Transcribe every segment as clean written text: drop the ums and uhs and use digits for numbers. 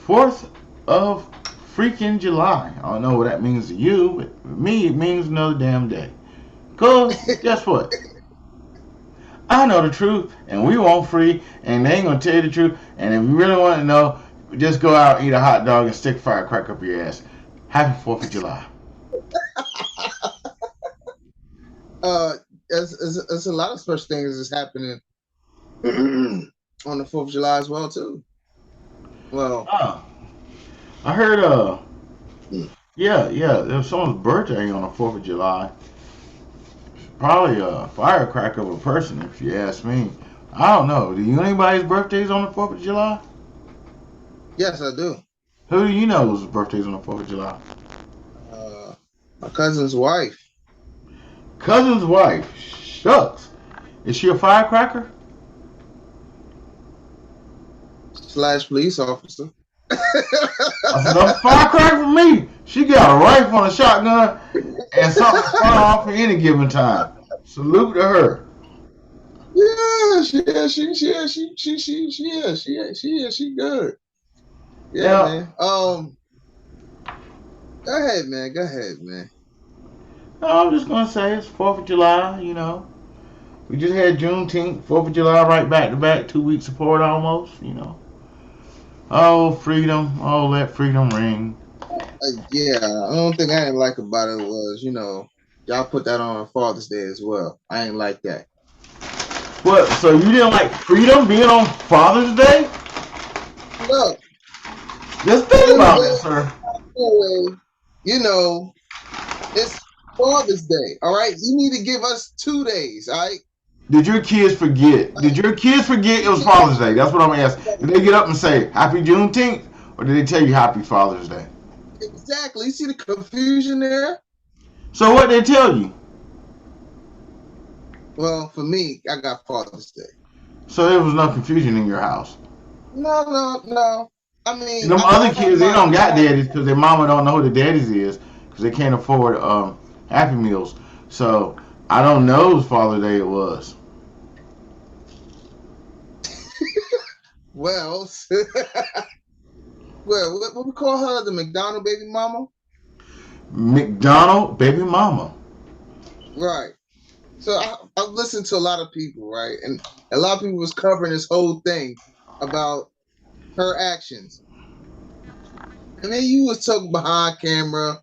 4th of freaking July. I don't know what that means to you, but for me, it means another damn day. Cause guess what? I know the truth, and we won't free, and they ain't gonna tell you the truth. And if you really want to know, just go out and eat a hot dog and stick firecracker up your ass. Happy 4th of July. Uh, there's a lot of such things that's happening on the 4th of July as well too. Well, Oh, I heard. Yeah. There was someone's birthday on the 4th of July. Probably a firecracker of a person, if you ask me. I don't know. Do you know anybody's birthdays on the 4th of July? yes, I do. Who do you know whose birthdays on the 4th of July? Uh, my cousin's wife Cousin's wife. Shucks. Is she a firecracker? slash police officer. That's enough firecracker for me. She got a rifle and a shotgun and something far off at any given time. Salute to her. Yeah, she good. Yeah, Now, man. Go ahead, man. Go ahead, man. I'm just gonna say it's 4th of July. You know, we just had Juneteenth, 4th of July, right back to back, 2 weeks apart almost. You know, oh freedom, oh let freedom ring. Yeah, the only thing I didn't like about it was, y'all put that on Father's Day as well. I ain't like that. What? So you didn't like freedom being on Father's Day? Look, Just think about it, sir. anyway, you know, it's Father's Day. All right, you need to give us 2 days. All right. Did your kids forget? Did your kids forget it was Father's Day? That's what I'm asking. Did they get up and say Happy Juneteenth, or did they tell you Happy Father's Day? Exactly. You see the confusion there? So what they tell you? Well, for me, I got Father's Day. So there was no confusion in your house. No, no, no. I mean, Them other all kids, they my don't got daddies because their mama don't know who the daddies is because they can't afford Happy Meals. So I don't know whose Father's Day it was. well, well, what we call her, the McDonald baby mama, McDonald baby mama. right? So I've listened to a lot of people, right, and a lot of people was covering this whole thing about her actions, and then you was talking behind camera,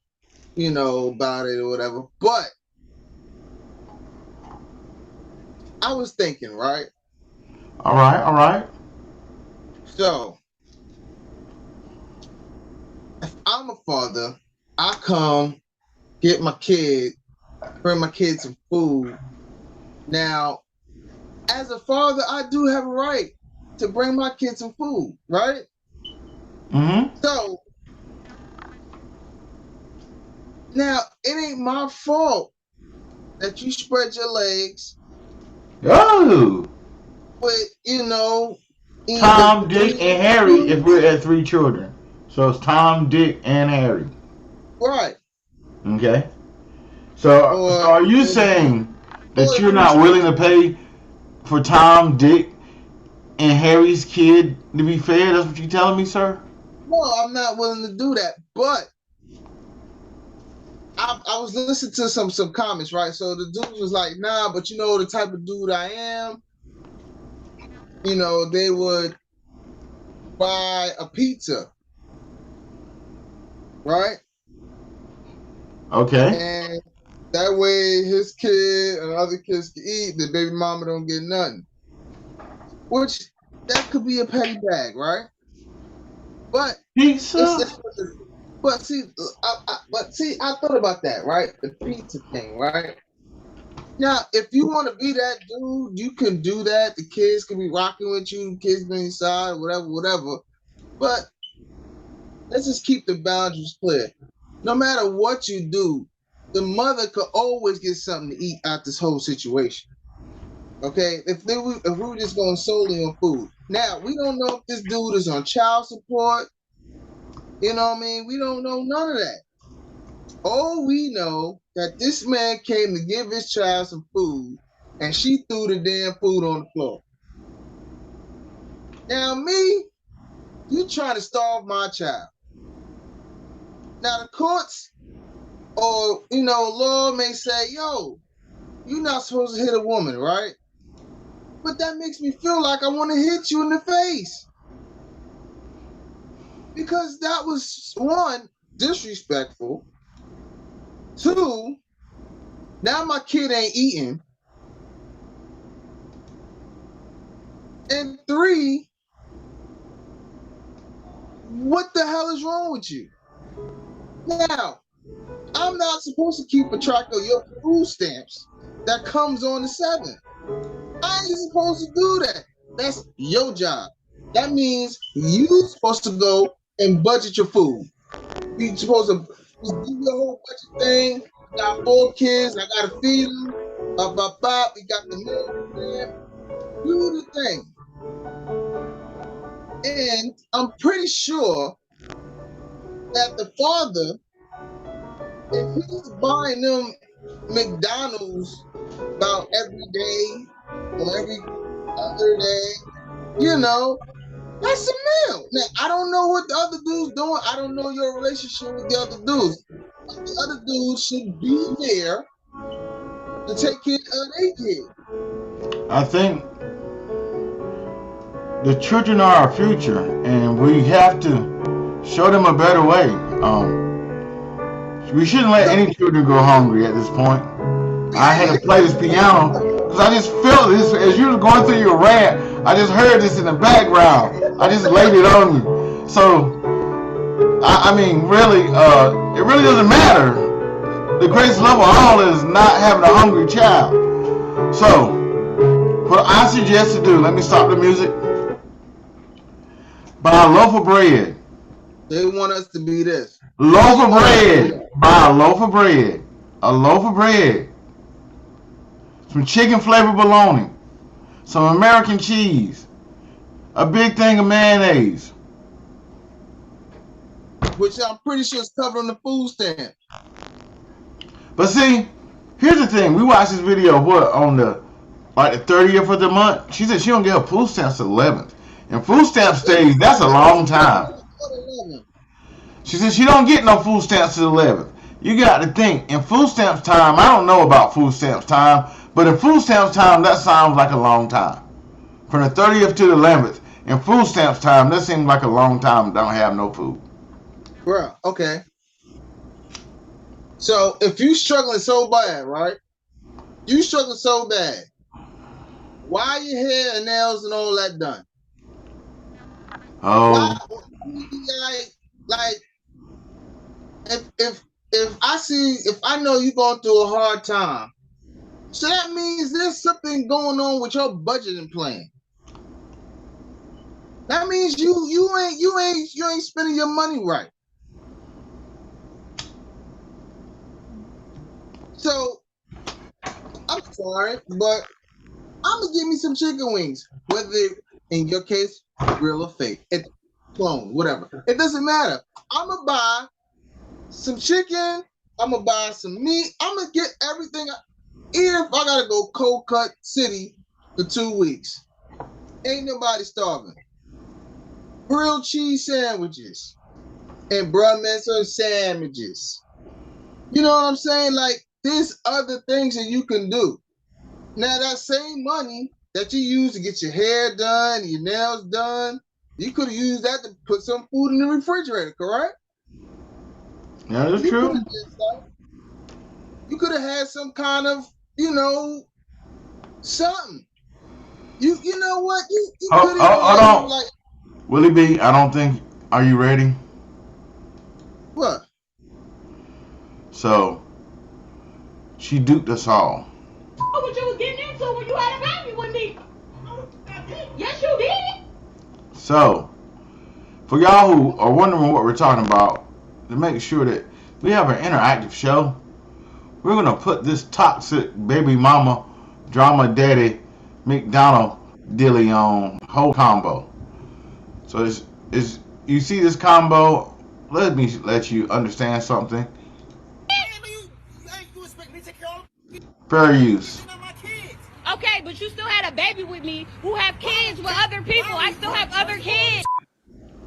about it or whatever. But I was thinking, right? All right, all right. So if I'm a father, I come get my kid, bring my kid some food. Now, as a father, I do have a right to bring my kid some food, right? Mm-hmm. So now it ain't my fault that you spread your legs Oh, with, either Tom, Dick, three and Harry. If dudes, we're at 3 children, so it's Tom, Dick, and Harry. right? Okay. So Or are you if saying or that if you're we not willing split to pay for Tom, Dick, and Harry's kid to be fed? That's what you're telling me, sir? no, I'm not willing to do that. But I was listening to some comments, right? So the dude was like, nah, but the type of dude I am, they would buy a pizza, right? Okay. And that way his kid and other kids can eat, the baby mama don't get nothing. Which that could be a petty bag, right? But it's Pizza? just but see, I thought about that, right? The pizza thing, right? Now, if you want to be that dude, you can do that. The kids can be rocking with you, the kids be inside, whatever, whatever. But let's just keep the boundaries clear. No matter what you do, the mother could always get something to eat out this whole situation. Okay, if we were just going solely on food. Now we don't know if this dude is on child support. You know what I mean? We don't know none of that. All we know that this man came to give his child some food, and she threw the damn food on the floor. Now me, You trying to starve my child. Now the courts or law may say, yo, you're not supposed to hit a woman, right? But that makes me feel like I want to hit you in the face. Because that was, one, disrespectful. Two, now my kid ain't eating. And three, what the hell is wrong with you? Now, I'm not supposed to keep a track of your food stamps that comes on the 7th. I ain't supposed to do that. That's your job. That means you're supposed to go and budget your food. You're supposed to do your whole budget thing. I got 4 kids. I got to feed them. We got the meal. Do the thing. And I'm pretty sure that the father, if he's buying them McDonald's about every day or every other day, that's a meal. Now, I don't know what the other dude's doing. I don't know your relationship with the other dudes. But the other dude should be there to take care of their kid. I think the children are our future, and we have to show them a better way. We shouldn't let any children go hungry at this point. I had to play this piano because I just felt this as you were going through your rant. I just heard this in the background. I just laid it on you. So, I mean, really, it really doesn't matter. The greatest love of all is not having a hungry child. So, what I suggest to do, let me stop the music. Buy a loaf of bread. They want us to be this. Loaf of bread. Buy a loaf of bread. A loaf of bread. Some chicken flavored bologna. Some American cheese. A big thing of mayonnaise. Which I'm pretty sure is covered on the food stamp. But see, here's the thing. We watched this video on the 30th of the month. She said she don't get her food stamps till 11th. And food stamp stays, that's a long time. She said she don't get no food stamps till 11th. You got to think, in food stamps time, I don't know about food stamps time, but in food stamps time, that sounds like a long time. From the 30th to the 11th, in food stamps time, that seems like a long time don't have no food. Bro, okay. So, if you struggling so bad, right? You struggling so bad. Why your hair and nails and all that done? Oh. Like, if I know you're going through a hard time, so that means there's something going on with your budgeting plan. That means you ain't spending your money right. So I'm sorry, but I'm gonna give me some chicken wings, whether in your case real or fake, it's clone, whatever. It doesn't matter. I'm gonna buy some chicken. I'm gonna buy some meat. I'm gonna get everything. Even if I gotta go cold cut city for 2 weeks, ain't nobody starving. Grilled cheese sandwiches and Brummenser sandwiches. You know what I'm saying? Like, there's other things that you can do. Now, that same money that you use to get your hair done, your nails done, you could have used that to put some food in the refrigerator, correct? Yeah, that's true. You could have had some kind of, something. You know what? You could have like. Willie B, I don't think. Are you ready? What? So, she duped us all. What you was getting into when you had a baby with me? Yes, you did. So, for y'all who are wondering what we're talking about, to make sure that we have an interactive show, we're gonna put this toxic baby mama, drama daddy, McDonald dilly on whole combo. So is you see this combo? Let me let you understand something. Fair use. Okay, but you still had a baby with me who have kids with other people. I still have other kids.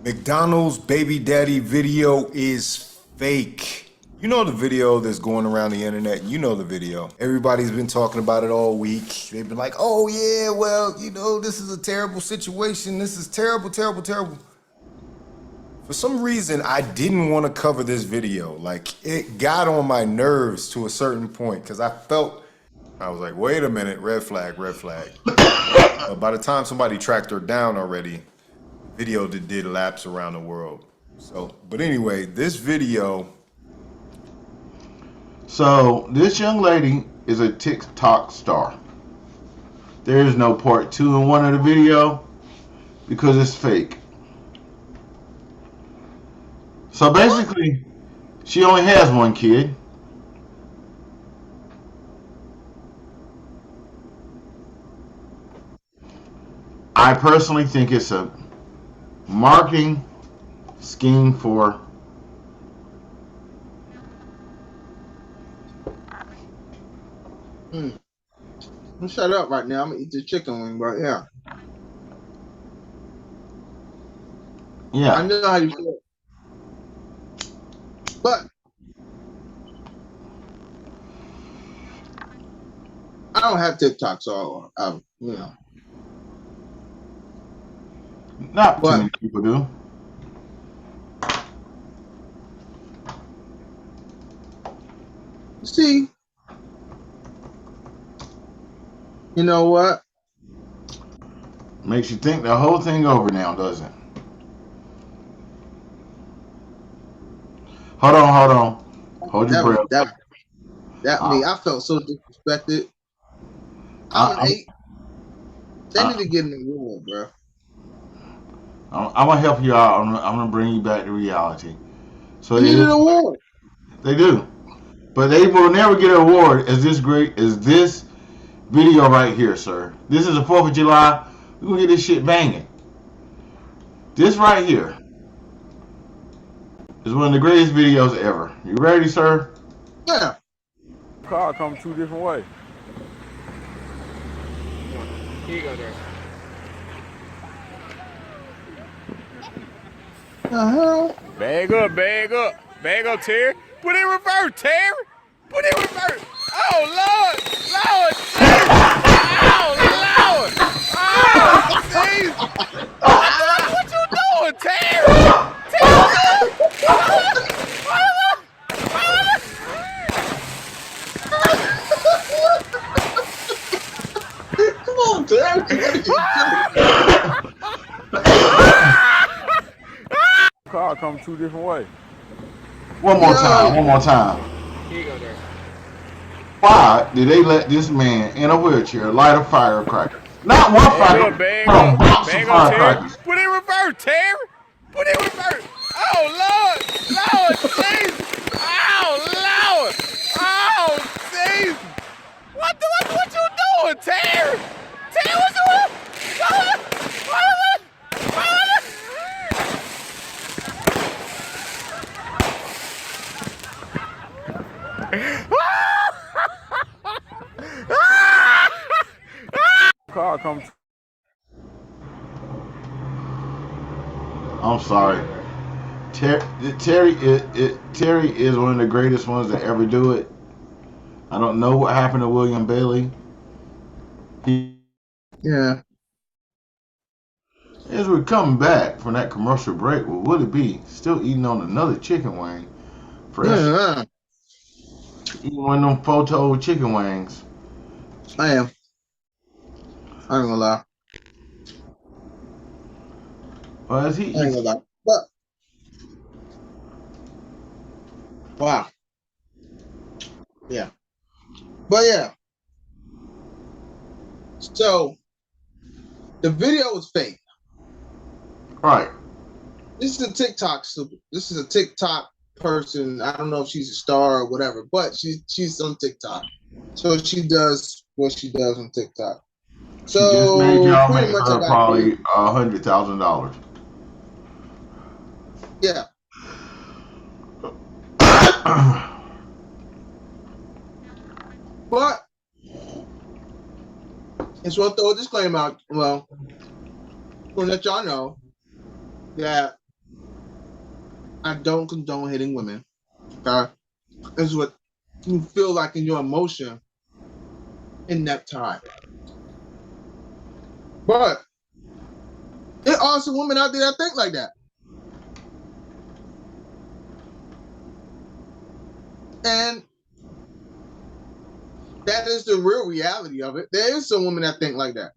McDonald's baby daddy video is fake. You know the video that's going around the internet. You know the video. Everybody's been talking about it all week. They've been like, oh yeah, well, you know, this is a terrible situation. This is terrible, terrible, terrible. For some reason, I didn't want to cover this video. Like, it got on my nerves to a certain point because I was like, wait a minute, red flag, red flag. But by the time somebody tracked her down already, video did laps around the world. So, but anyway, this video. So this young lady is a TikTok star. There is no part 2 in one of the video because it's fake. So basically, she only has one kid. I personally think it's a marketing scheme for I'm shut up right now. I'm gonna eat the chicken wing, but yeah. I know how you feel. But I don't have TikTok, so you know. Not too many people do. See, you know what? Makes you think the whole thing over now, doesn't it? Hold on. Hold your breath. Me, I felt so disrespected. I'm an 8. They need to get an award, bro. I'm gonna help you out. I'm gonna bring you back to reality. So they need an award. They do, but they will never get an award as this great as this video right here, sir. This is the 4th of July. We're gonna get this shit banging. This right here is one of the greatest videos ever. You ready, sir? Yeah. Car come 2 different ways. Here you go, there. Bag up, Terry. Put in reverse, Terry. Put in reverse. Oh, Lord. Lord, Jesus. Oh, Lord. Oh, Jesus. What you doing, Terry? Come on, Terry. Car come 2 different ways. One more time. Here you go, there. Why did they let this man in a wheelchair light a firecracker? Not one firecracker, Bag but a box of Terry. firecrackers. Put in reverse, Terry. Put in reverse. Oh, Lord. Lord, Jesus. Oh, Lord. Oh, Jesus. What you doing, Terry? Terry, what you doing? Car come. I'm sorry. Terry is one of the greatest ones to ever do it. I don't know what happened to William Bailey. Yeah. As we come back from that commercial break, what would it be? Still eating on another chicken wing. Fresh. Eating one of them photo chicken wings. I am. I ain't gonna lie. Well, as he I ain't gonna lie. But wow. Yeah. But yeah. So the video was fake. right. This is a TikTok stupid. This is a TikTok person. I don't know if she's a star or whatever, but she's on TikTok. So she does what she does on TikTok. So She just made y'all make pretty much her probably $100,000. Yeah. But it's worth throw a disclaimer out. Well, to let y'all know that I don't condone hitting women. Okay? It's what you feel like in your emotion in that time. But there are some women out there that think like that. And that is the real reality of it. There is some women that think like that.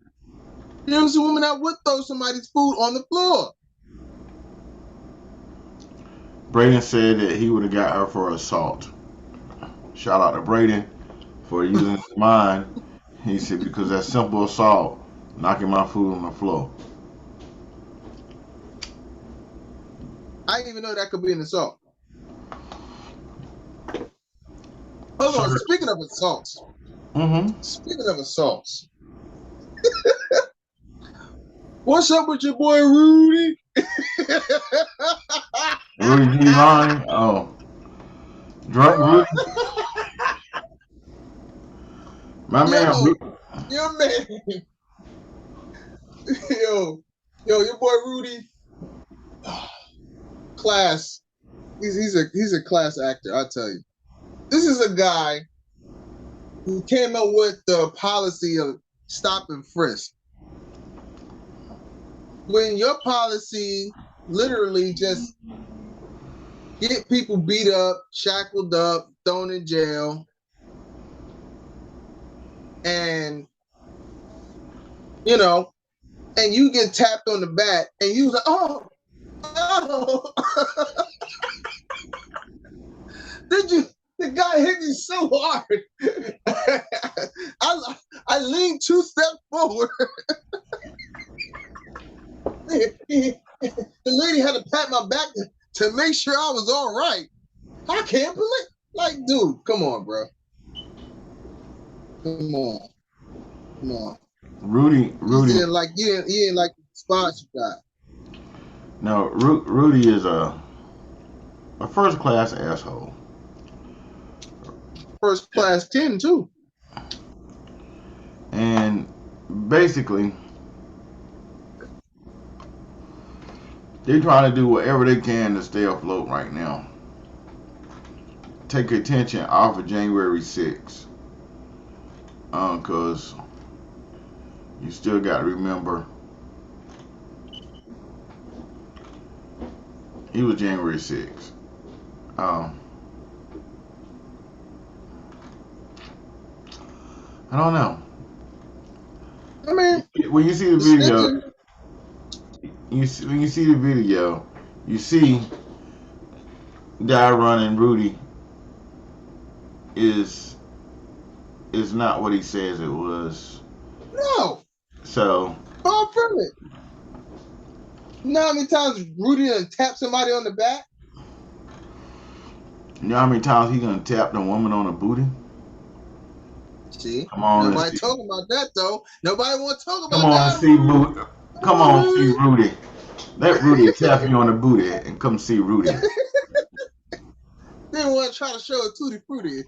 There's some women that would throw somebody's food on the floor. Braden said that he would have got her for assault. Shout out to Braden for using his mind. He said, because that's simple assault, knocking my food on the floor. I didn't even know that could be an assault. Hold on, speaking of assaults. Mm-hmm. Speaking of assaults. What's up with your boy Rudy? Rudy Giuliani? Oh. Drunk Rudy? My man, Your man. Yo, your boy Rudy. Class. He's a class actor, I'll tell you. This is a guy who came up with the policy of stop and frisk. When your policy literally just get people beat up, shackled up, thrown in jail, and and you get tapped on the back, and you was like, oh. Did you? The guy hit me so hard. I leaned 2 steps forward. The lady had to pat my back to make sure I was all right. I can't believe, like, dude, come on, bro. Come on. Rudy. You didn't like the spots you got. No, Rudy is a first class asshole. First class 10 too. And basically, they're trying to do whatever they can to stay afloat right now. Take attention off of January 6th. Because you still got to remember, it was January 6th. I don't know. I mean, when you see the video, when you see the video, you see guy running Rudy is not what he says it was. No. So far from it. You know how many times Rudy done tapped somebody on the back? You know how many times he gonna tap the woman on the booty? See, come on, nobody talking about that though. Nobody want to talk about come on, that. See Rudy. Come on, see Rudy. Let Rudy tap you on the booty and come see Rudy. They want to try to show a tutti frutti.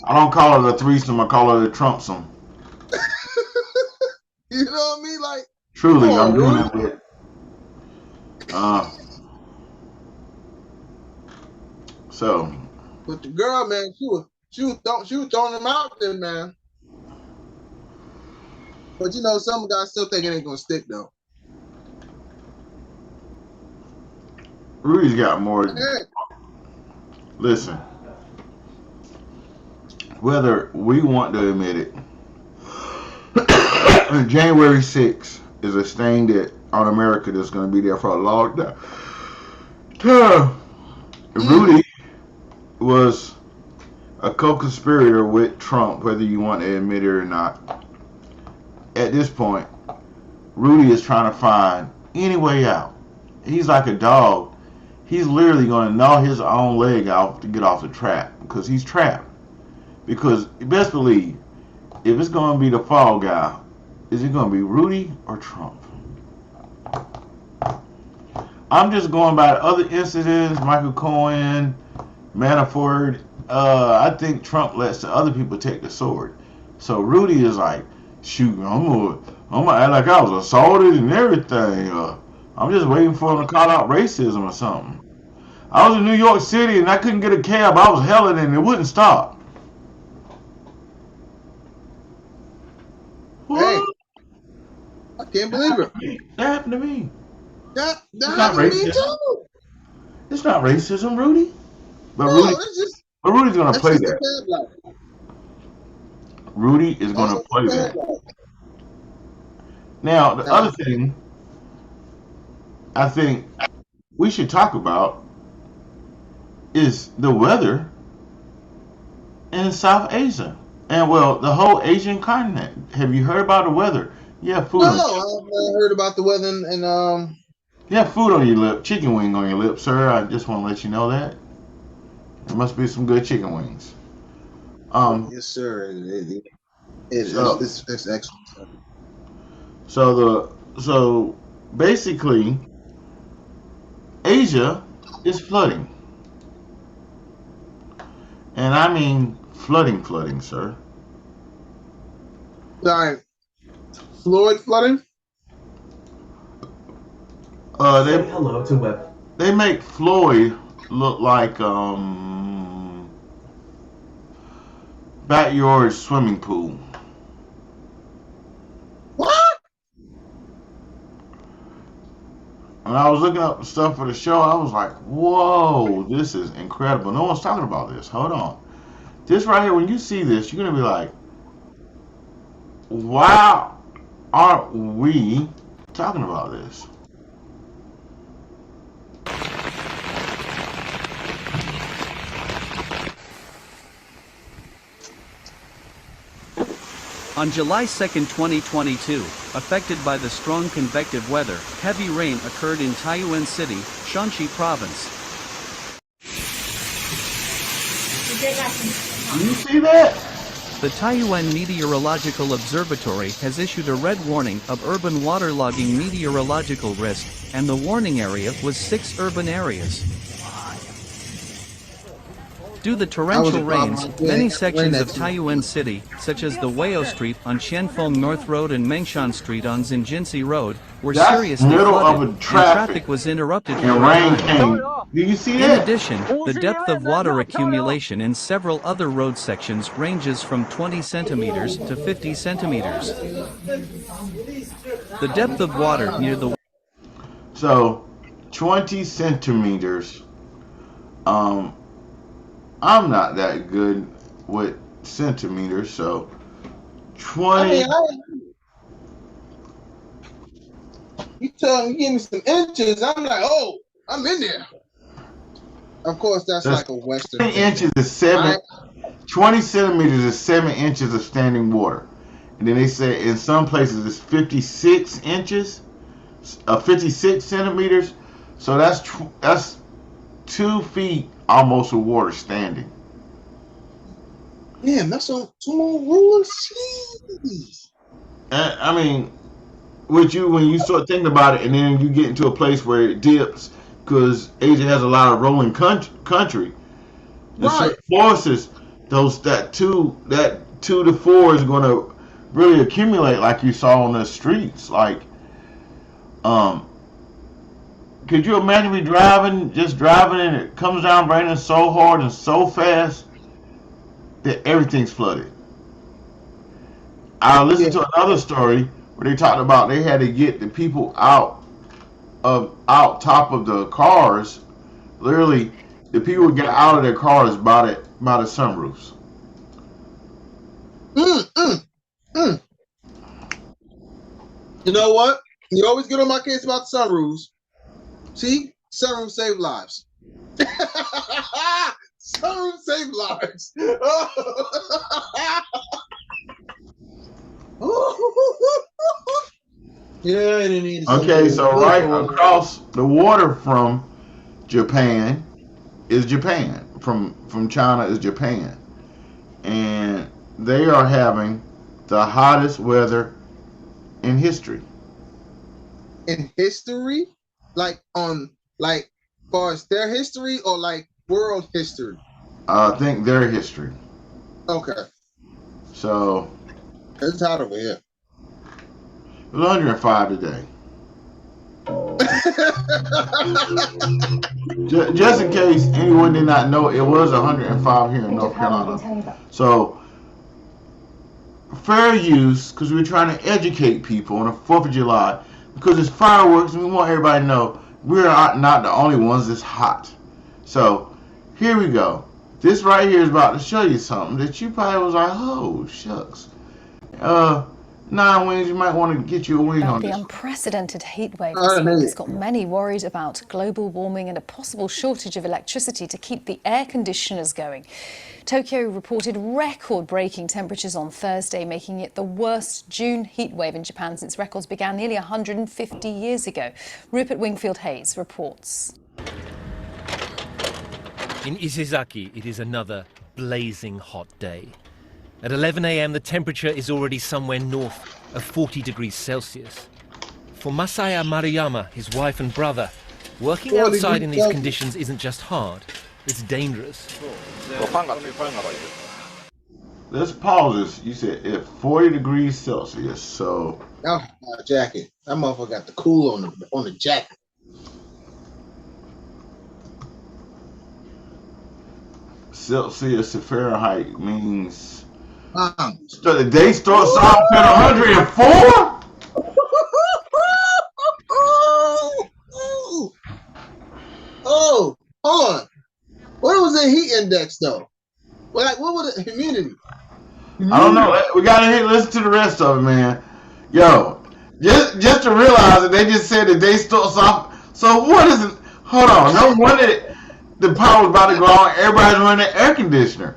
I don't call it a threesome. I call it a Trumpsome. You know what I mean? Like, truly, I'm doing it with. So. But the girl, man, she was throwing them out there, man. But you know, some guys still think it ain't gonna stick though. Rudy's got more. Hey. Listen, whether we want to admit it, January 6th is a stain that on America that's going to be there for a long time. Rudy was a co-conspirator with Trump, whether you want to admit it or not. At this point, Rudy is trying to find any way out. He's like a dog. He's literally going to gnaw his own leg out to get off the trap because he's trapped. Because you best believe, if it's going to be the fall guy, is it going to be Rudy or Trump? I'm just going by other incidents, Michael Cohen, Manafort. I think Trump lets the other people take the sword. So Rudy is like, shoot, I'm gonna act like I was assaulted and everything. I'm just waiting for them to call out racism or something. I was in New York City and I couldn't get a cab. I was helling and it wouldn't stop. Hey, What? I can't believe it. That happened to me. That not happened to me racist. too. It's not racism, Rudy. But No, Rudy, it's just but Rudy's gonna that's play just the that. cab life. Rudy is gonna That's play the that. cab life. Now, the Nah. other thing I think we should talk about is the weather in South Asia. And well, the whole Asian continent. Have you heard about the weather? You have food No, on I've heard about the weather and you have food on your lip, chicken wing on your lip, sir. I just want to let you know that. There must be some good chicken wings. yes, sir. So- It's excellent. Sir. So basically Asia is flooding. And I mean flooding, sir. Sorry, Floyd flooding. They hello to Web. they make Floyd look like backyard swimming pool. What? When I was looking up stuff for the show, I was like, whoa, this is incredible. No one's talking about this. Hold on. This right here, when you see this, you're going to be like, why aren't we talking about this? On July 2, 2022, affected by the strong convective weather, heavy rain occurred in Taiyuan City, Shanxi Province. Do you see that? The Taiyuan Meteorological Observatory has issued a red warning of urban waterlogging meteorological risk, and the warning area was 6 urban areas. Due to torrential rains, many sections of Taiyuan City, such as the Weiao Street on Qianfeng North Road and Mengshan Street on Xinjinsy Road, were That's seriously middle of flooded, a and traffic. traffic was interrupted for And a rain time. came. Do you see In that? addition, the depth of water accumulation in several other road sections ranges from 20 centimeters to 50 centimeters. The depth of water near the So, 20 centimeters. I'm not that good with centimeters, so 20. You give me some inches, I'm like, oh, I'm in there. Of course, that's like a Western 20 thing. inches is 20 centimeters is 7 inches of standing water. And then they say in some places it's 56 inches, 56 centimeters. So that's 2 feet almost of water standing. Damn, that's on 2 more rulers. Jeez. I mean, when you start thinking about it, and then you get into a place where it dips, because Asia has a lot of rolling country. The Right. forces, that 2 to 4 is going to really accumulate, like you saw on the streets. Like, could you imagine me just driving, and it comes down raining so hard and so fast that everything's flooded? I listened to another story where they talked about they had to get the people out top of the cars. Literally, the people would get out of their cars by the sunroofs. You know what? You always get on my case about sunroofs. See? Sunroofs save lives. Sunroofs save lives. Yeah, I didn't need Okay, so right across the water from Japan is Japan. From China is Japan. And they are having the hottest weather in history. in history, like far as their history or like world history. I think their history. Okay, So it's hot over here. it was 105 today. Just in case anyone did not know, it was 105 here in North Carolina. So, fair use, because we're trying to educate people on the 4th of July, because it's fireworks and we want everybody to know we're not the only ones that's hot. So, here we go. This right here is about to show you something that you probably was like, oh, shucks. Nine Wings, you might want to get you a wing on The this. unprecedented heat wave this week has got many worried about global warming and a possible shortage of electricity to keep the air conditioners going. Tokyo reported record-breaking temperatures on Thursday, making it the worst June heat wave in Japan since records began nearly 150 years ago. Rupert Wingfield-Hayes reports. In Isezaki, it is another blazing hot day. At 11 a.m, the temperature is already somewhere north of 40 degrees Celsius. For Masaya Maruyama, his wife and brother, working outside in these conditions isn't just hard, it's dangerous. Let's pause this. You said at 40 degrees Celsius, so... Oh, my jacket. That motherfucker got the cool on the jacket. Celsius to Fahrenheit means... So the day starts off at 104? Oh, hold on. What was the heat index though? Like, what was the humidity? I don't know. We gotta listen to the rest of it, man. Yo, just to realize that they just said the day starts off. So what is it? Hold on. No wonder the power was about to go on. Everybody's running the air conditioner.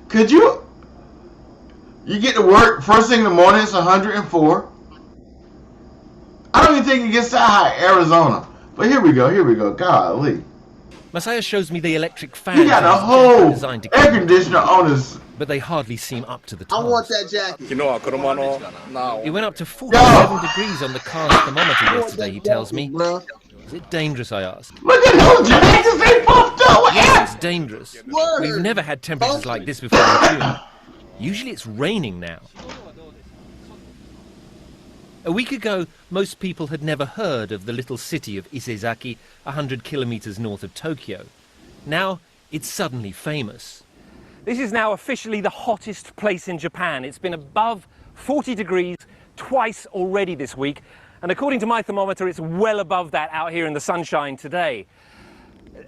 Could you? You get to work first thing in the morning, it's 104. I don't even think it gets that high, Arizona. But here we go. Golly. Masaya shows me the electric fan. He got a whole air conditioner on his... But they hardly seem up to the task. I want that jacket. It went up to 47 degrees on the car's thermometer yesterday, he tells me. Bro. Is it dangerous, I ask? Look at those jackets, they puffed up. Yes, it's dangerous. Word. We've never had temperatures like this before in June. Usually it's raining now. A week ago, most people had never heard of the little city of Isezaki, 100 kilometers north of Tokyo. Now, it's suddenly famous. This is now officially the hottest place in Japan. It's been above 40 degrees twice already this week. And according to my thermometer, it's well above that out here in the sunshine today.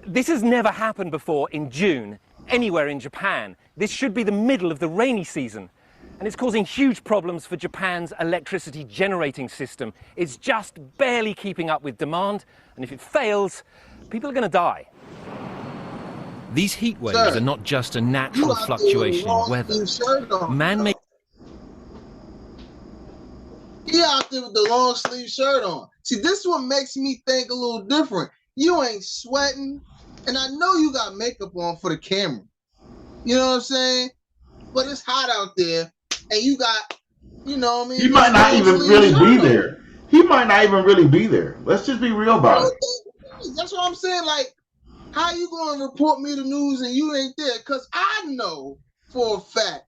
This has never happened before in June, anywhere in Japan. This should be the middle of the rainy season. And it's causing huge problems for Japan's electricity generating system. It's just barely keeping up with demand. And if it fails, people are going to die. These heat waves are not just a natural fluctuation in weather. Man-made... He out there with the long sleeve shirt on. See, this one makes me think a little different. You ain't sweating, and I know you got makeup on for the camera. You know what I'm saying? But it's hot out there, and you got, you know what I mean? He might not even really be there. He might not even really be there. Let's just be real about it. That's what I'm saying. Like, how you gonna report me the news and you ain't there? Because I know for a fact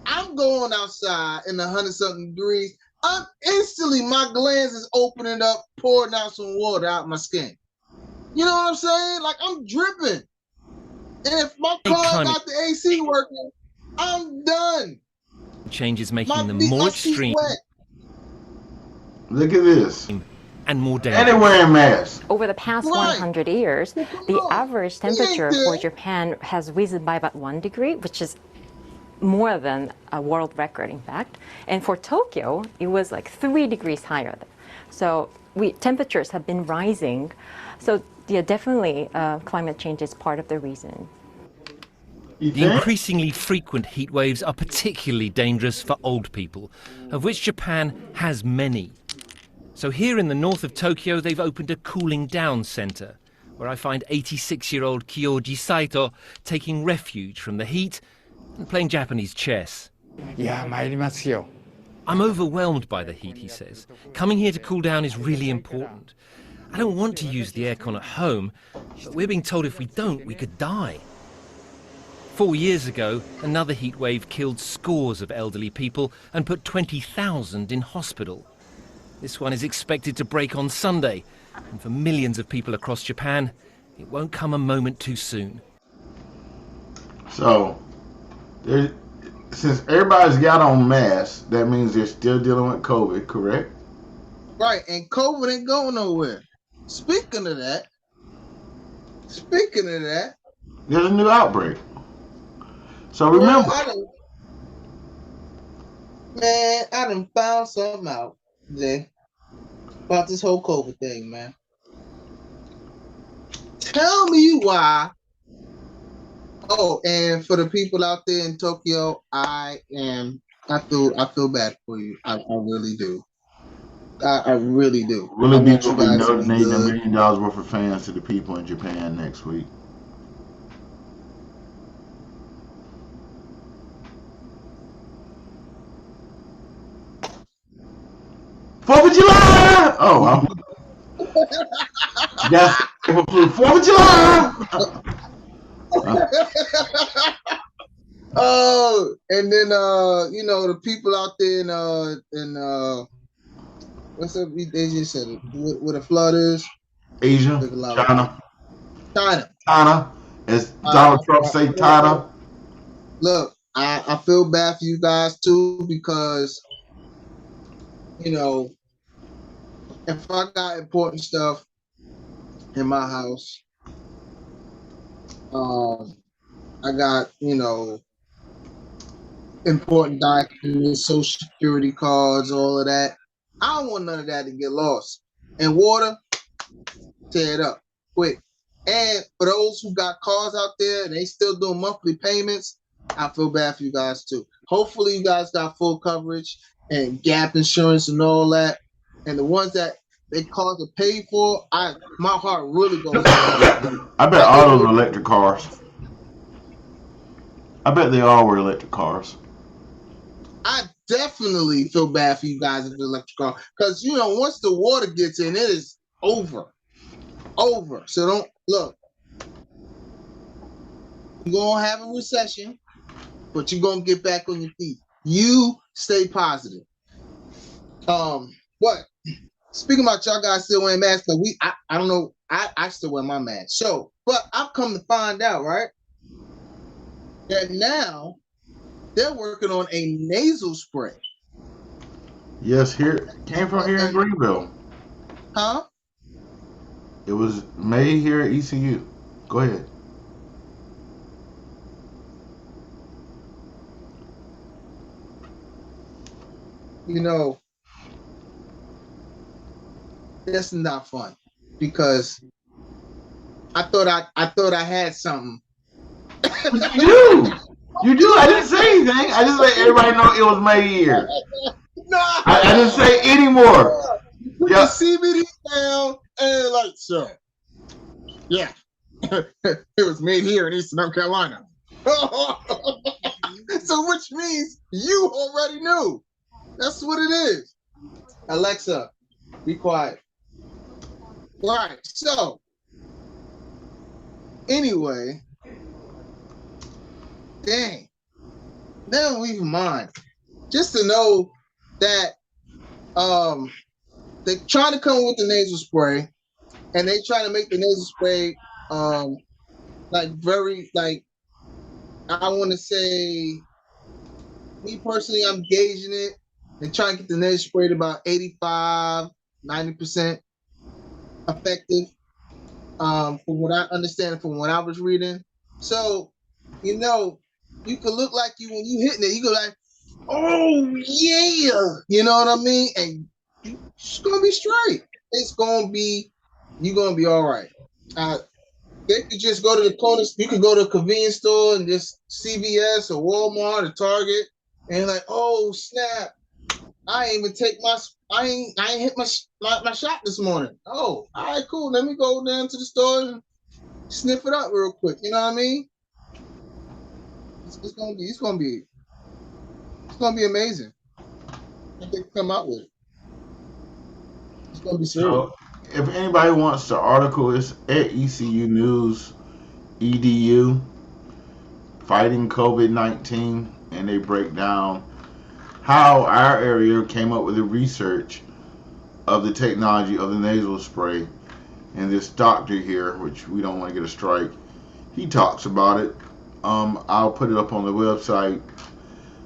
I'm going outside in 100-something degrees. I'm instantly, my glands is opening up, pouring out some water out my skin. You know what I'm saying? Like, I'm dripping. And if my car got the AC working, I'm done. Change is making them more extreme. Look at this. And more dangerous. And they're wearing masks. Over the past 100 years, the average temperature for Japan has risen by about 1 degree, which is more than a world record, in fact. And for Tokyo, it was like 3 degrees higher. So temperatures have been rising. So yeah, definitely climate change is part of the reason. The increasingly frequent heat waves are particularly dangerous for old people, of which Japan has many. So here in the north of Tokyo, they've opened a cooling down center, where I find 86-year-old Kyoji Saito taking refuge from the heat and playing Japanese chess. I'm overwhelmed by the heat, he says. Coming here to cool down is really important. I don't want to use the aircon at home, but we're being told if we don't, we could die. 4 years ago, another heat wave killed scores of elderly people and put 20,000 in hospital. This one is expected to break on Sunday, And for millions of people across Japan, it won't come a moment too soon. So, since everybody's got on masks, that means they're still dealing with COVID, correct? Right, and COVID ain't going nowhere. Speaking of that, there's a new outbreak. So remember, I done found something out, Jay, about this whole COVID thing, man. Tell me why. Oh, and for the people out there in Tokyo, I feel bad for you. I really do. I really do. Really I be want you guys to be donating $1 good. million worth of fans to the people in Japan next week. Fourth of July! Oh, that's 4th of July! Oh, and then the people out there in what's up? They just said where the flood is. Asia, China. As Donald Trump say, China. Look, I feel bad for you guys too, because if I got important stuff in my house, I got important documents, social security cards, all of that. I don't want none of that to get lost. And water, tear it up quick. And for those who got cars out there and they still doing monthly payments, I feel bad for you guys too. Hopefully you guys got full coverage and gap insurance and all that. And the ones that they cars are paid for, my heart really goes out. I bet all those are electric cars. I bet they all were electric cars. I definitely feel bad for you guys if it's electric car, because once the water gets in, it is over. So don't look. You're gonna have a recession, but you're gonna get back on your feet. You stay positive. But speaking about y'all guys still wearing masks, because I don't know, I still wear my mask. So, but I've come to find out, right, that now they're working on a nasal spray. Yes, came from here in Greenville. Huh? It was made here at ECU. Go ahead. That's not fun, because I thought I had something. You do. I didn't say anything. I just let everybody know it was made here. No, I didn't say any more. Put the CBD down and like, so yeah, it was made here in Eastern North Carolina. So which means you already knew. That's what it is. Alexa, be quiet. All right. So anyway, dang. Never even mind. Just to know that they're trying to come with the nasal spray, and they try to make the nasal spray I want to say, me personally, I'm gauging it. They're trying to get the nasal spray to about 85-90% effective. From what I understand, from what I was reading. So, you could look like when you hitting it, you go like, oh yeah, you know what I mean? And it's gonna be straight. You're gonna be all right. They could just go to the corners. You could go to a convenience store and just CVS or Walmart or Target, and like, oh snap, I ain't hit my shot this morning. Oh, all right, cool. Let me go down to the store and sniff it up real quick. You know what I mean? It's gonna be amazing. What they come out with. It's gonna be serious. So, if anybody wants the article, it's at ECU News EDU, fighting COVID-19, and they break down how our area came up with the research of the technology of the nasal spray And this doctor here, which we don't want to get a strike, he talks about it. I'll put it up on the website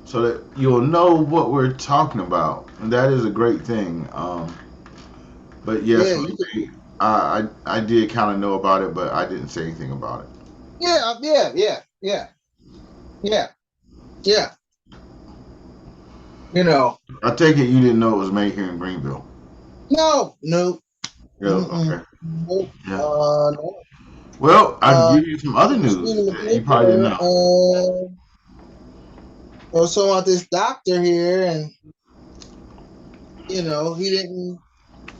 so that you'll know what we're talking about, and that is a great thing. But yes, I did kind of know about it, but I didn't say anything about it. Yeah. You know. I take it you didn't know it was made here in Greenville. No. Yeah, okay. Nope. Yeah. No. Well, I can give you some other news that you probably didn't know. Also, about this doctor here, and he didn't.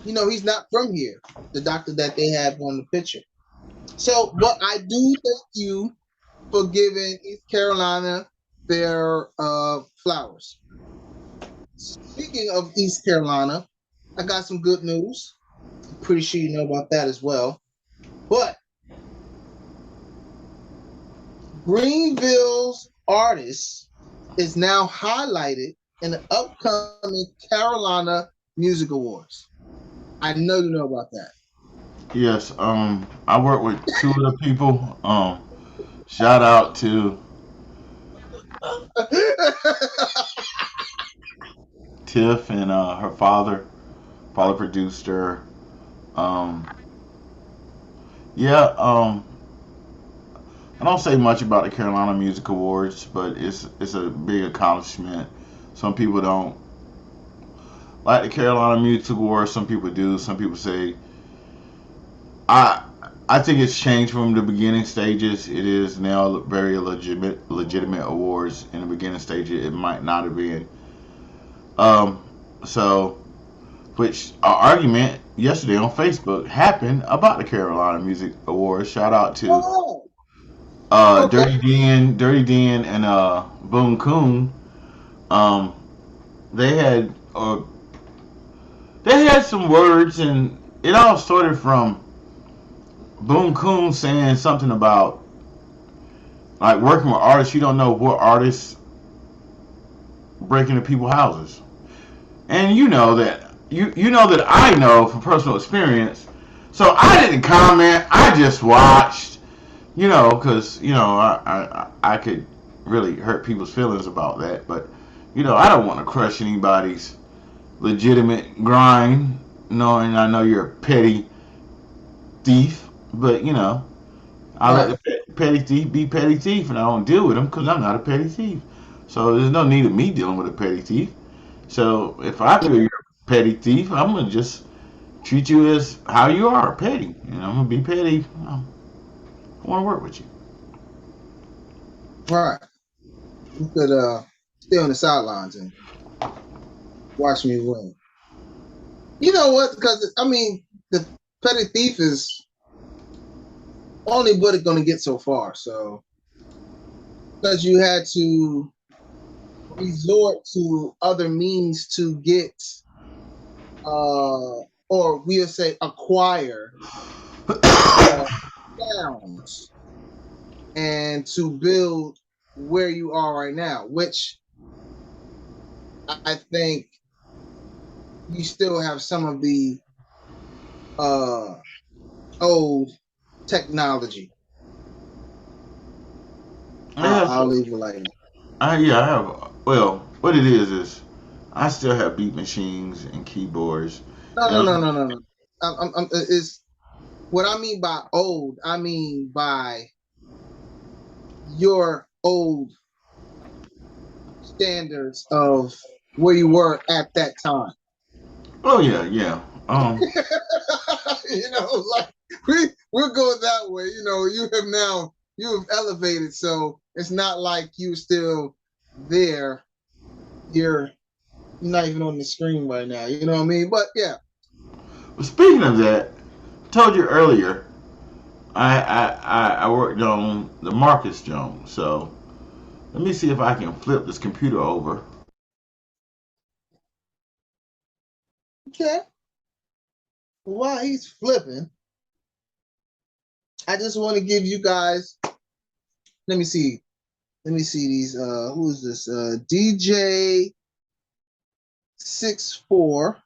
He's not from here. The doctor that they have on the picture. So, but I do thank you for giving East Carolina their flowers. Speaking of East Carolina, I got some good news. I'm pretty sure you know about that as well. But Greenville's artist is now highlighted in the upcoming Carolina Music Awards. I know you know about that. Yes, I work with two of the people. Shout out to Tiff and her father produced her. Yeah, I don't say much about the Carolina Music Awards, but it's a big accomplishment. Some people don't like the Carolina Music Awards. Some people do. Some people say I think it's changed from the beginning stages. It is now very legitimate awards. In the beginning stages, it might not have been. So, which our argument yesterday on Facebook happened about the Carolina Music Awards. Shout out to Dirty Den, and Boone Coon. They had some words, and it all started from Boone Coon saying something about like working with artists. You don't know what artists break into people's houses, and you know that I know from personal experience. So I didn't comment. I just watched, because I could really hurt people's feelings about that. But I don't want to crush anybody's legitimate grind, knowing I know you're a petty thief. But I let the petty thief be petty thief, and I don't deal with him because I'm not a petty thief. So there's no need of me dealing with a petty thief. So if I feel you're a petty thief, I'm gonna just treat you as how you are, petty. I'm gonna be petty. I want to work with you. Right. You could stay on the sidelines and watch me win. You know what? Because the petty thief is only but going to get so far. So, because you had to resort to other means to get, or we'll say acquire sounds and to build where you are right now, which I think you still have some of the old technology. I'll leave it like that. I have. Well, what it is I still have beat machines and keyboards. No. Is what I mean by old. I mean by your old standards of where you were at that time. Oh yeah. Like we'll go that way. You have elevated, so it's not like you still there. You're not even on the screen right now. You know what I mean? But yeah. Well, speaking of that, I told you earlier, I worked on the Marcus Jones. So let me see if I can flip this computer over. Okay. While he's flipping, I just want to give you guys. Let me see these. Who is this? DJ 64.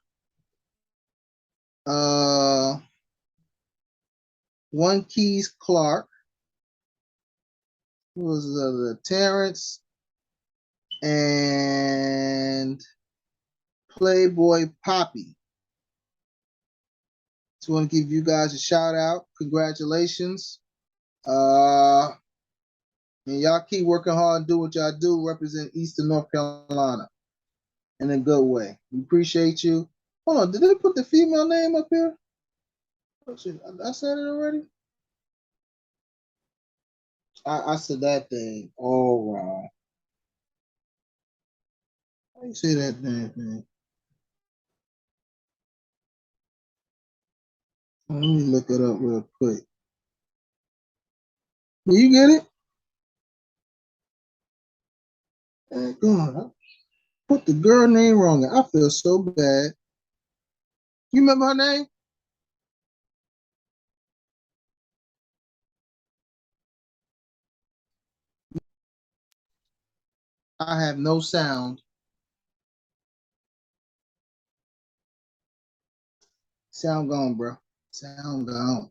One Keys Clark. Who was the Terrence and Playboy Poppy. Just want to give you guys a shout out. Congratulations. And y'all keep working hard and do what y'all do. Represent Eastern North Carolina in a good way. We appreciate you. Hold on, did they put the female name up here? I said it already. I said that thing all wrong. How you say that damn thing? Let me look it up real quick. You get it? Go on. I put the girl name wrong. I feel so bad. You remember her name? I have no sound. Sound gone, bro. Sound gone.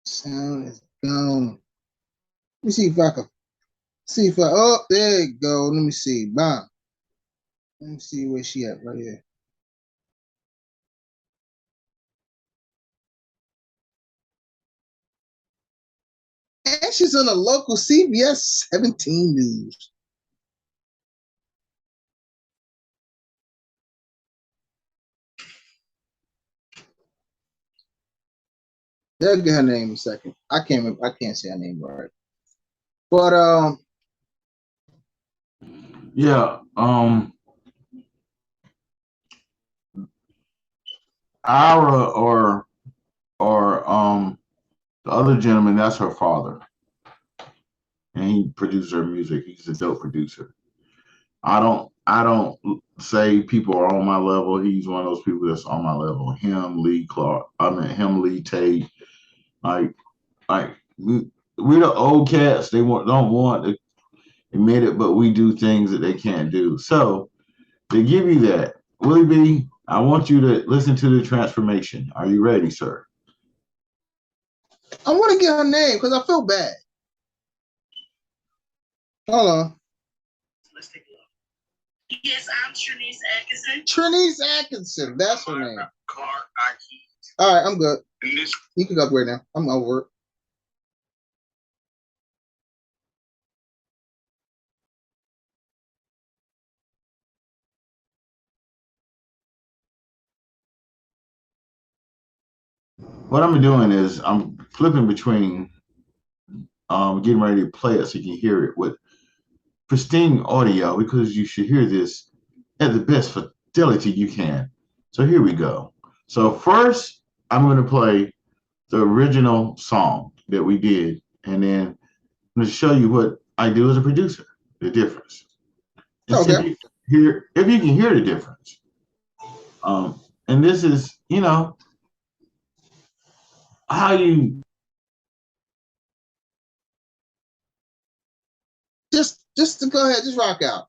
Sound is gone. Let me see if I can see if I. Oh, there you go. Let me see. Bam. Let me see where she at right here. And she's on the local CBS 17 News. They'll get her name in a second. I can't say her name right. But yeah, Ira or the other gentleman, that's her father. And he produces her music. He's a dope producer. I don't say people are on my level. He's one of those people that's on my level. Him, Lee Clark. Him, Lee Tate. Like we the old cats. They don't want to admit it, but we do things that they can't do. So to give you that, Willie B, I want you to listen to the transformation. Are you ready, sir? I want to get her name because I feel bad. Hold on. Let's take a look. Yes, I'm Trinice Atkinson. Trinice Atkinson, that's her name. All right, I'm good. You can go right now. I'm over it. What I'm doing is I'm flipping between getting ready to play it so you can hear it with pristine audio because you should hear this at the best fidelity you can. So here we go. So first, I'm going to play the original song that we did, and then I'm going to show you what I do as a producer, the difference. And okay. If you can hear the difference. And this is, how you just to go ahead, just rock out.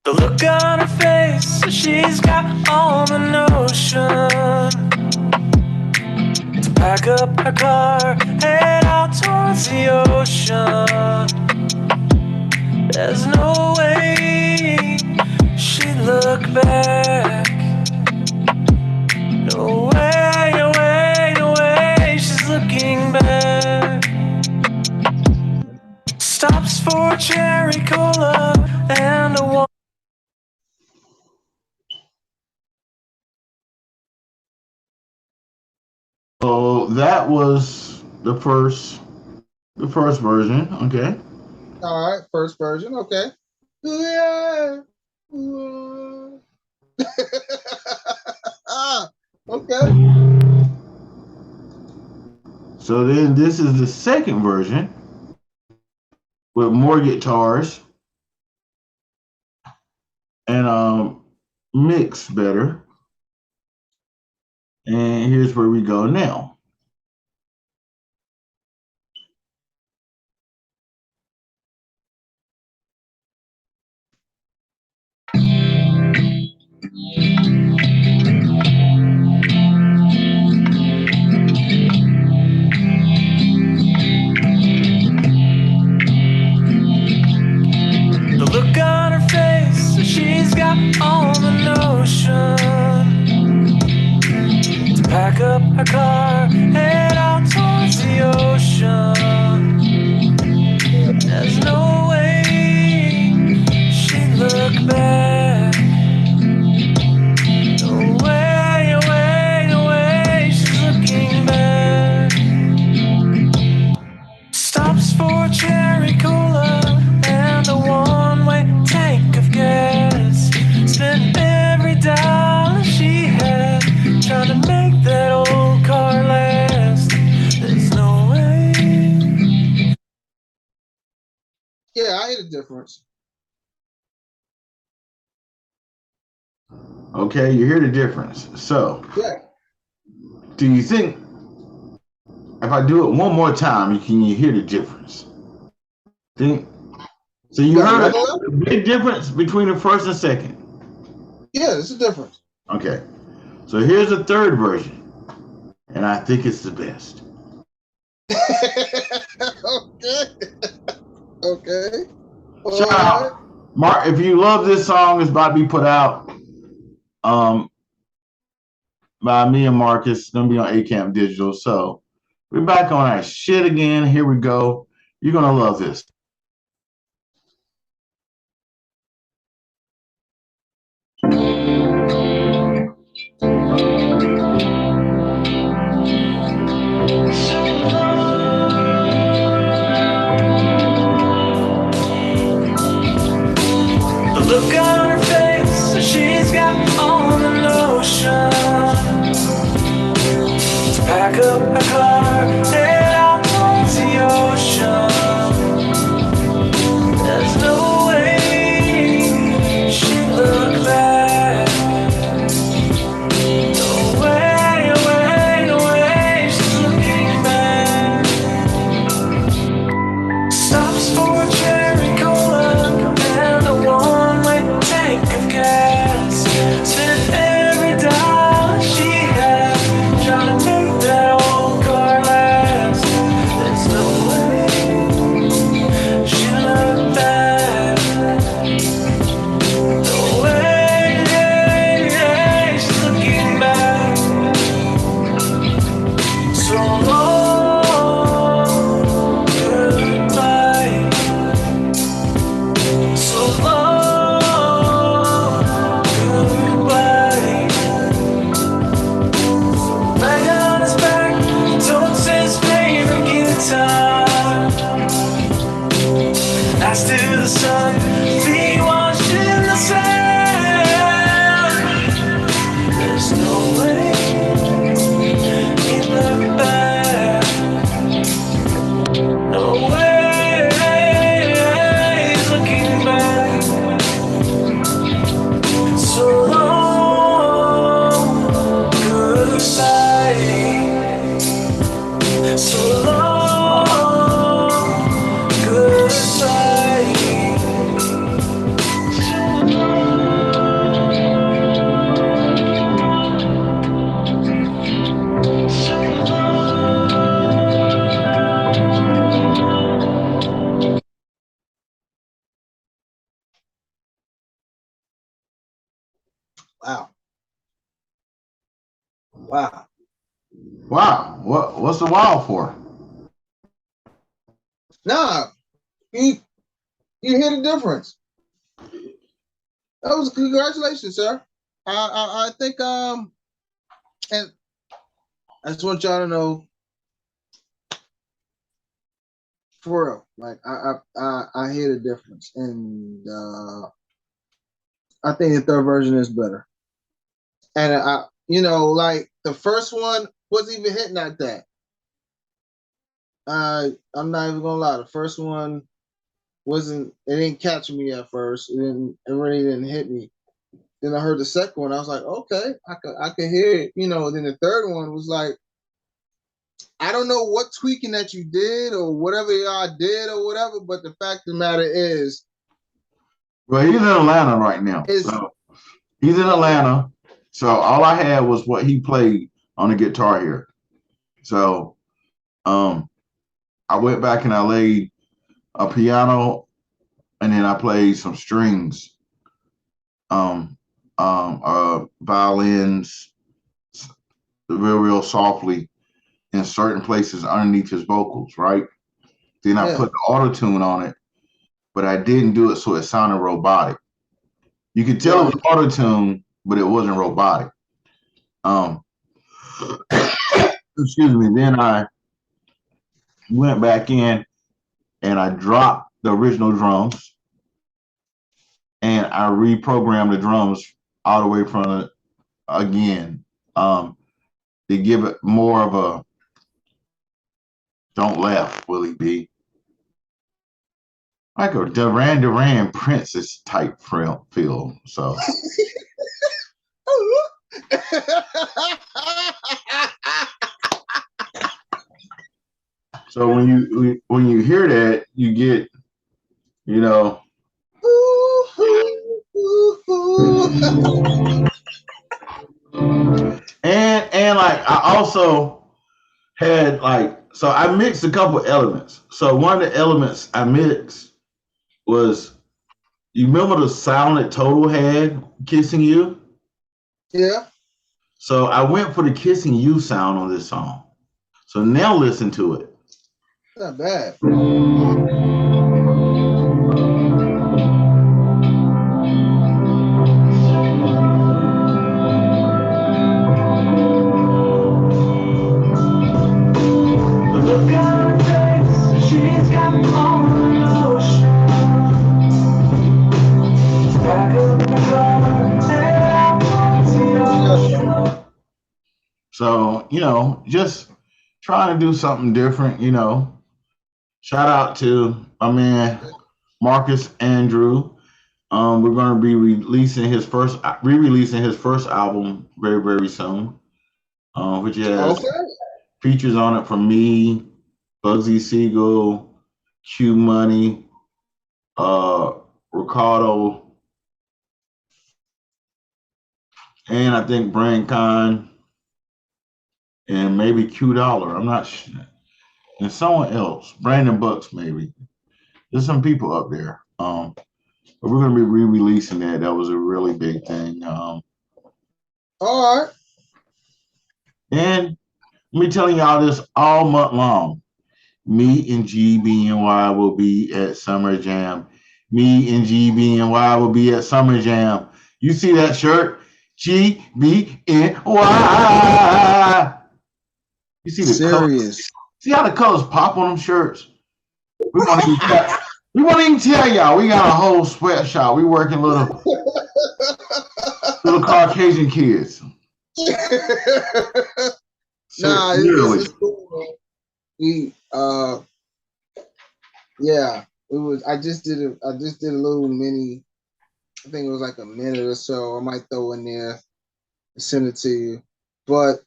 The look on her face, she's got all the notion to pack up her car, head out towards the ocean. There's no way she'd look back. No way, no way, no way she's looking back. Stops for cherry cola and a one. So that was the first version, okay? All right, first version, okay. Yeah. Okay. So then this is the second version with more guitars and mix better. And here's where we go now. The look on her face, so she's got all the notion to pack up her car, head out towards the ocean. There's no way she'd look back. No way, no way, no way she's looking back. Stops for cherry cola and a one-way tank of gas. Spent every dollar she had trying to make that old car last. There's no way. Yeah, I hear the difference. Okay, you hear the difference. So, Yeah. do you think if I do it one more time, can you hear the difference? Think. So you heard a big difference between the first and second. Yeah, there's a difference. Okay. So here's the third version, and I think it's the best. Okay. Okay. Shout out, Mark. If you love this song, it's about to be put out by me and Marcus. It's gonna be on ACAMP Digital. So we're back on our shit again. Here we go. You're gonna love this. The look on her face, so she's got all the notion to pack up her car, head out towards the ocean. There's no way she'd look back. No way, no way, no way she's looking back. Stops for cherry cola and a one-way tank of gas. Spent every dollar she had trying to make that old car last. There's no way she looked back. No way she's looking back. So long, goodbye. So long, goodbye. Back on his back, totes his favorite guitar. Eyes to the sun, feet washed in the sand. There's no way he'd look back. No way he's looking back. So long, goodbye. So long, goodbye. Wow. Wow. Wow. What's the wow for? Nah, you hear the difference. That was congratulations, sir. I think and I just want y'all to know, for real, like I hear the difference, and I think the third version is better. And like the first one wasn't even hitting like that. I'm not even gonna lie. The first one it didn't catch me at first. It really didn't hit me. Then I heard the second one. I was like, okay, I could hear it. You know. Then the third one was like, I don't know what tweaking that you did or whatever y'all did or whatever, but the fact of the matter is, well, he's in Atlanta right now. So he's in Atlanta. So all I had was what he played on the guitar here. So I went back and I laid a piano, and then I played some strings, violins, real softly in certain places underneath his vocals, right? Then I put the auto-tune on it, but I didn't do it so it sounded robotic. You could tell it was auto-tune, but it wasn't robotic. Excuse me. Then I went back in and I dropped the original drums, and I reprogrammed the drums all the way from it again, to give it more of a "Don't Laugh, Willie B." Like a Duran Princess type feel. So so when you hear that, you get, you know, and like I also had so I mixed a couple elements. So one of the elements I mixed was, you remember the sound that Total had, Kissing You? Yeah. So I went for the Kissing You sound on this song. So now listen to it. Not bad. So, you know, just trying to do something different, you know. Shout out to my man Marcus Andrew. We're going to be re-releasing his first album very, very soon, which has features on it from me, Bugsy Siegel, Q Money, Ricardo, and I think Brian Kahn, and maybe Q Dollar. I'm not sure. And someone else, Brandon Bucks, maybe. There's some people up there. But we're going to be re-releasing that. That was a really big thing. All right. And let me telling y'all this all month long. Me and GBNY will be at Summer Jam. Me and GBNY will be at Summer Jam. You see that shirt? GBNY. You see the colors? See how the colors pop on them shirts? We won't even tell y'all. We got a whole sweatshop. We working little Caucasian kids. Nah, it's cool. Yeah, it was. I just did a little mini. I think it was like a minute or so. I might throw in there and send it to you. But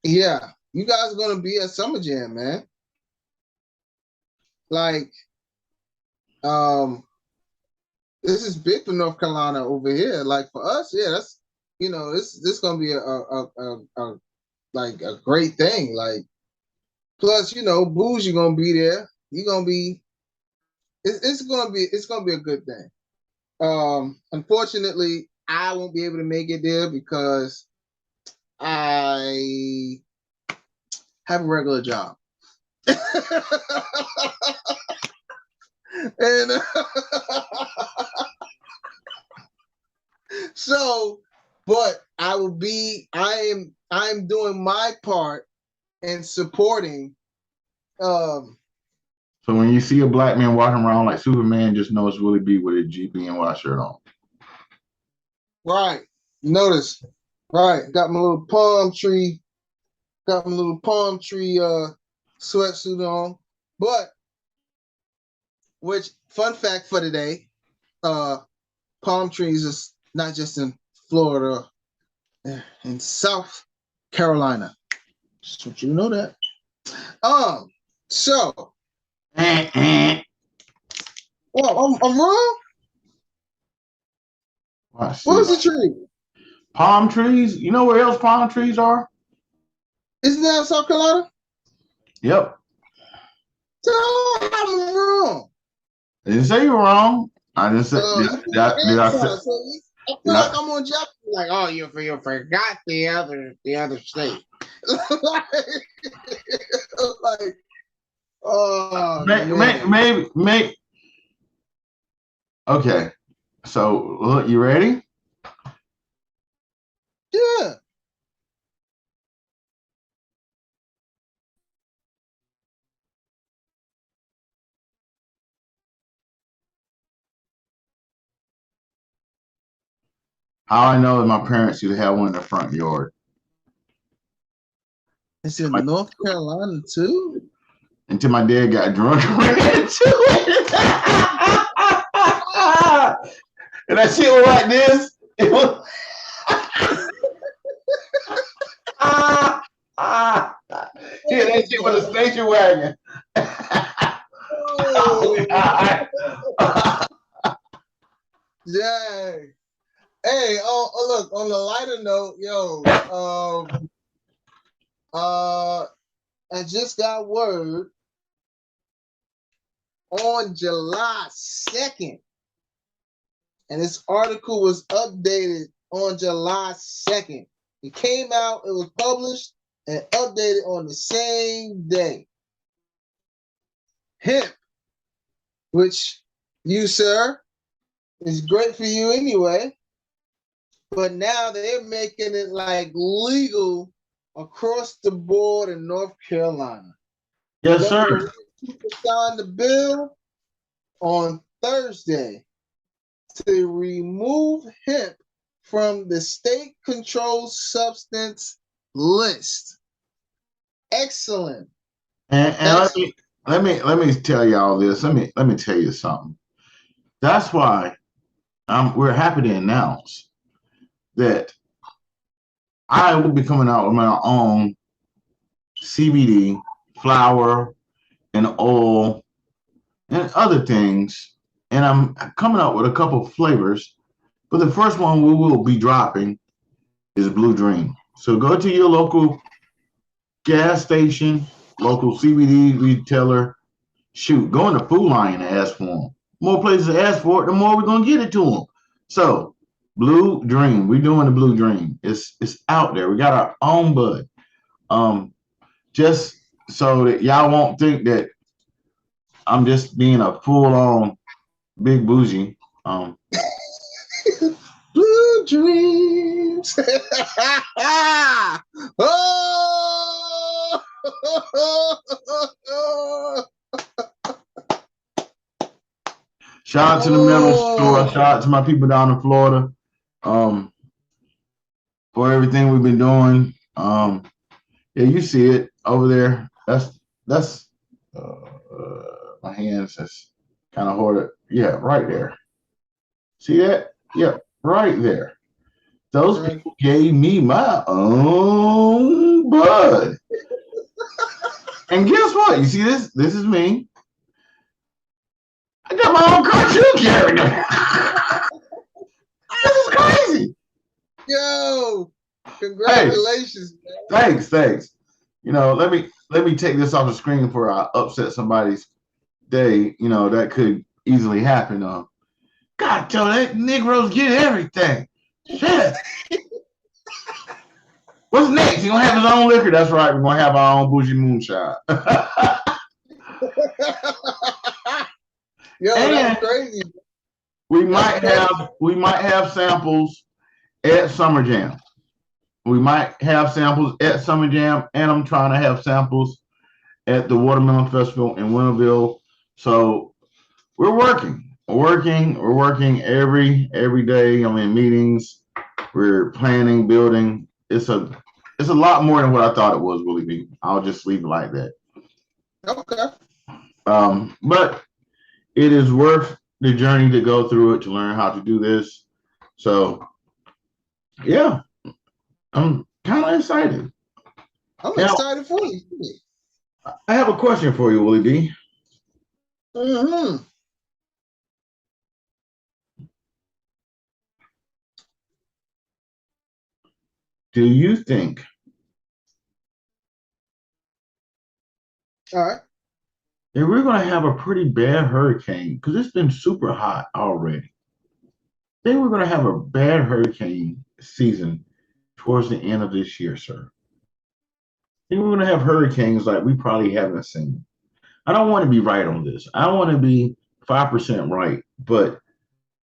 yeah, you guys are gonna be at Summer Jam, man. Like, this is big for North Carolina over here. Like for us, yeah, that's, you know, this gonna be a great thing. Like, plus, you know, Bougie gonna be there. You're gonna be. It's gonna be a good thing. Unfortunately, I won't be able to make it there because I have a regular job. And so, but I am doing my part in supporting. So when you see a black man walking around like Superman, just know it's Willie B with a GBNY shirt on. Right. Notice. Right. Got my little palm tree sweatsuit on. But which, fun fact for today, palm trees is not just in Florida, in South Carolina. Just want you to know that. So, well, I'm wrong. What was the tree? Palm trees. You know where else palm trees are? Isn't that South Carolina? Yep. So I'm wrong. I didn't say you were wrong. I didn't say. Did I say? I feel like I'm on Jeopardy. Like, oh, you forgot the other state. Like, oh, maybe. Okay. So, look, you ready? Yeah. How I know that my parents used to have one in the front yard. It's in North Carolina too. Until my dad got drunk and ran into it. And that shit was like this. It was yeah, that shit was a station wagon. Dang. Hey, look, on the lighter note, I just got word on July 2nd, and this article was updated on July 2nd. It came out, it was published and updated on the same day. Hemp, which you, sir, is great for you anyway, but now they're making it like legal across the board in North Carolina. Yes, sir. Signed the bill on Thursday to remove hemp from the state controlled substance list. Excellent. And let me tell y'all this. Let me tell you something. That's why we're happy to announce that I will be coming out with my own CBD flower and oil and other things, and I'm coming out with a couple of flavors. But the first one we will be dropping is Blue Dream. So go to your local gas station, local CBD retailer. Shoot, go in the Food Lion and ask for them. More places to ask for it, the more we're gonna get it to them. So Blue Dream, we're doing the Blue Dream. It's out there. We got our own bud. Just so that y'all won't think that I'm just being a full-on big bougie. Blue dreams. Shout out to the middle store. Shout out to my people down in Florida for everything we've been doing. Yeah, you see it over there. That's my hands. That's kind of hard. Yeah, right there. See that? Yeah, right there. Those people gave me my own bud. And guess what? You see this? This is me. I got my own cartoon character. This is crazy. Yo, congratulations, man. Thanks. You know, let me take this off the screen before I upset somebody's day. You know, that could easily happen. God, Joe, that Negroes get everything. Shit. What's next? He gonna have his own liquor. That's right. We're gonna have our own bougie moonshine. Yo, that's crazy. We might have samples at Summer Jam. We might have samples at Summer Jam, and I'm trying to have samples at the Watermelon Festival in Winterville. So we're working every day. I'm in meetings. We're planning, building. It's a lot more than what I thought it was, Willie B. I'll just leave it like that. Okay. But it is worth the journey to go through it to learn how to do this. So, yeah, I'm kind of excited. I'm Now, excited for you. I have a question for you, Willie B. Mm-hmm. Do you think, all right, that we're going to have a pretty bad hurricane? Because it's been super hot already. I think we're going to have a bad hurricane season towards the end of this year, sir. I think we're going to have hurricanes like we probably haven't seen. I don't want to be right on this. I want to be 5% right. But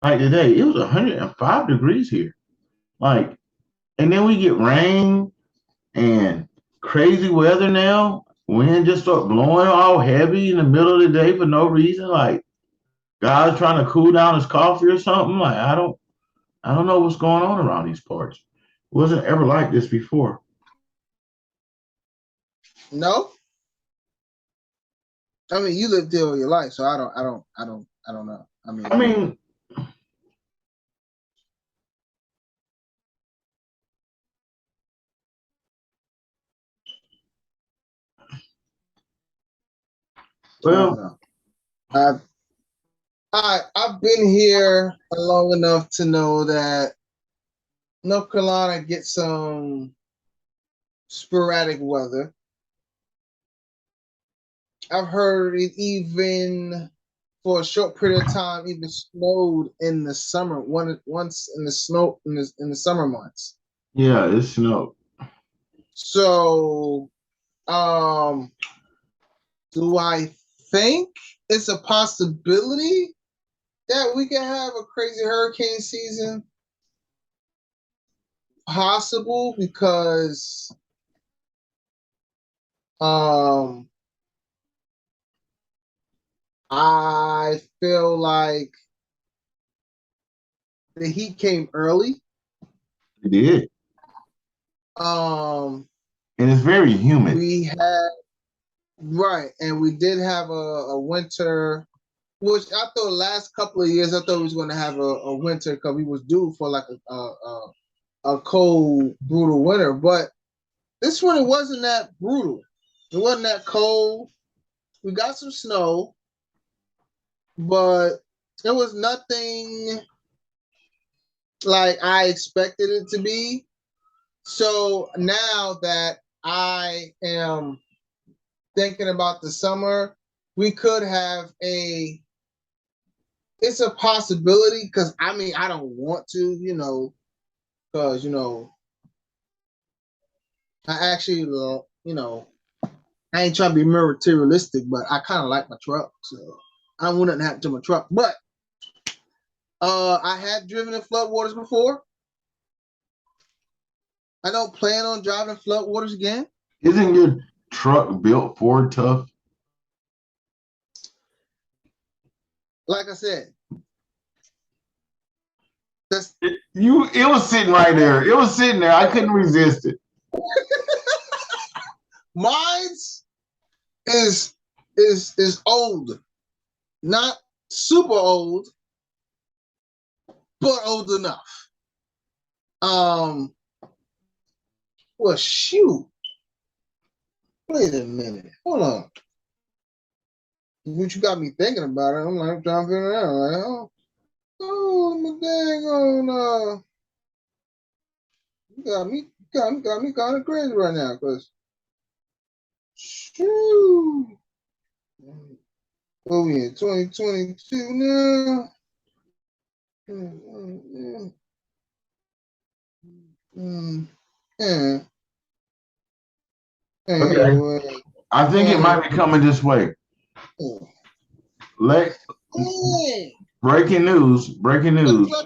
like today, it was 105 degrees here. Like, and then we get rain and crazy weather now. Wind just start blowing all heavy in the middle of the day for no reason. Like, God's trying to cool down his coffee or something. Like, I don't know what's going on around these parts. It wasn't ever like this before. no. I mean, you lived there all your life, so I don't know. I mean, well, I've been here long enough to know that North Carolina gets some sporadic weather. I've heard it even for a short period of time even snowed in the summer. Once in the snow in the summer months. yeah, it snowed. So, do I think it's a possibility that we can have a crazy hurricane season? Possible, because I feel like the heat came early. It did. And it's very humid. We had right, and we did have a winter, which I thought the last couple of years I thought we was going to have a winter because we was due for like a cold, brutal winter. But this one, it wasn't that brutal. It wasn't that cold. We got some snow, but it was nothing like I expected it to be. So now that I am thinking about the summer, we could have it's a possibility, because I mean, I don't want to, because, I actually, I ain't trying to be materialistic, but I kind of like my truck, so I don't want nothing to happen to my truck. But I have driven in floodwaters before. I don't plan on driving floodwaters again. Isn't your truck built Ford tough? Like I said, it was sitting right there. It was sitting there. I couldn't resist it. Mine's is old, not super old, but old enough. Well, shoot. Wait a minute. Hold on. What you got me thinking about it? I'm like trying to figure it out. Like, my dang on. You got me kind of crazy right now, cause shoo. Oh yeah, 2022 now. Yeah. Anyway. Okay. I think it might be coming this way. Breaking news. The truck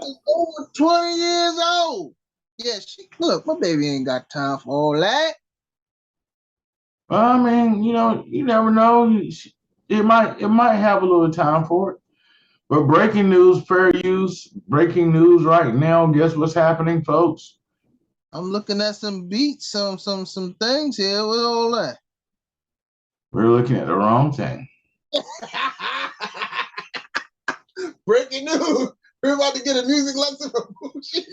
is over 20 years old. Yeah, look, my baby ain't got time for all that. I mean, you never know. It might have a little time for it. But breaking news, fair use. Breaking news right now. Guess what's happening, folks? I'm looking at some beats, some things here. What's all that? We're looking at the wrong thing. Breaking news. We're about to get a music lesson from Poochie.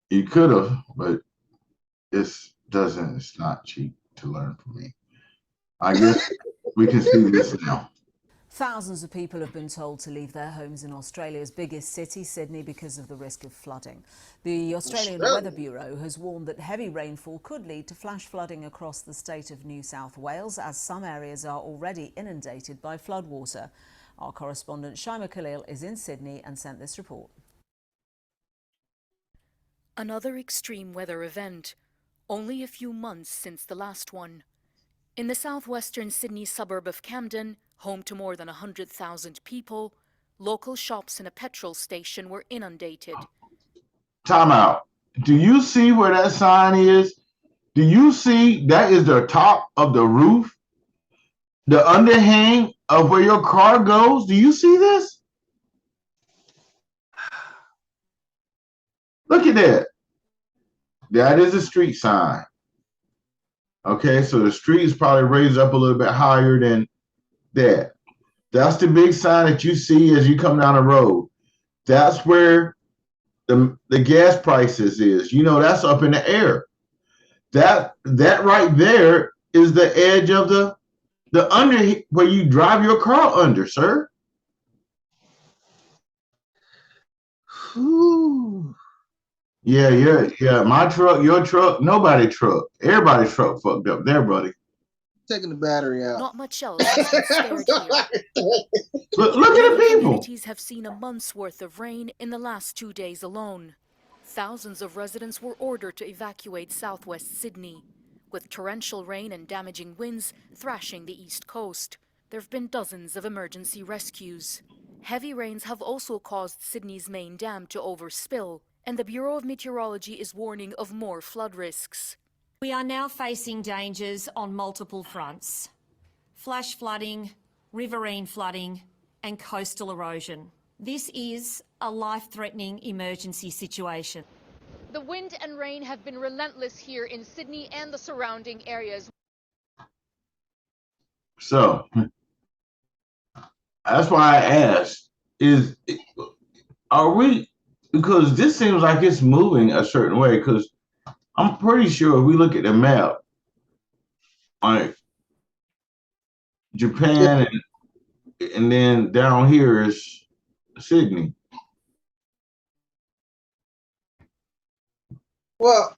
You could have, but it's not cheap to learn from me. I guess we can see this now. Thousands of people have been told to leave their homes in Australia's biggest city, Sydney, because of the risk of flooding. The Australian Weather Bureau has warned that heavy rainfall could lead to flash flooding across the state of New South Wales, as some areas are already inundated by floodwater. Our correspondent Shaima Khalil is in Sydney and sent this report. Another extreme weather event, only a few months since the last one. In the southwestern Sydney suburb of Camden, home to more than 100,000 people, local shops and a petrol station were inundated. Time out. Do you see where that sign is? Do you see that is the top of the roof? The underhang of where your car goes? Do you see this? Look at that. That is a street sign. Okay, so the street is probably raised up a little bit higher than that. That's the big sign that you see as you come down the road. That's where the gas prices is. You know, that's up in the air. That right there is the edge of the under where you drive your car under, sir. Ooh. Yeah. My truck, your truck, nobody's truck. Everybody's truck fucked up there, buddy. Taking the battery out. Not much else has been spared here. Look at the people. Communities have seen a month's worth of rain in the last 2 days alone. Thousands of residents were ordered to evacuate southwest Sydney, with torrential rain and damaging winds thrashing the east coast. There have been dozens of emergency rescues. Heavy rains have also caused Sydney's main dam to overspill, and the Bureau of Meteorology is warning of more flood risks. We are now facing dangers on multiple fronts: flash flooding, riverine flooding, and coastal erosion. This is a life-threatening emergency situation. The wind and rain have been relentless here in Sydney and the surrounding areas. So that's why I asked, are we, because this seems like it's moving a certain way, because I'm pretty sure if we look at the map, like Japan and then down here is Sydney. Well,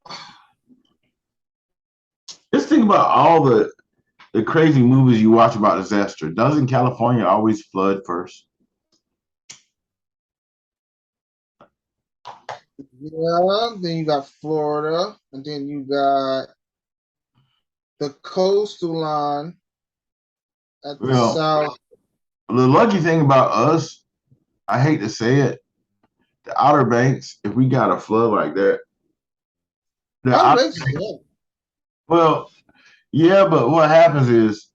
just think about all the crazy movies you watch about disaster. Doesn't California always flood first? Yeah, then you got Florida, and then you got the coastal line at the south. The lucky thing about us, I hate to say it, the Outer Banks, if we got a flood like that, well, yeah, but what happens is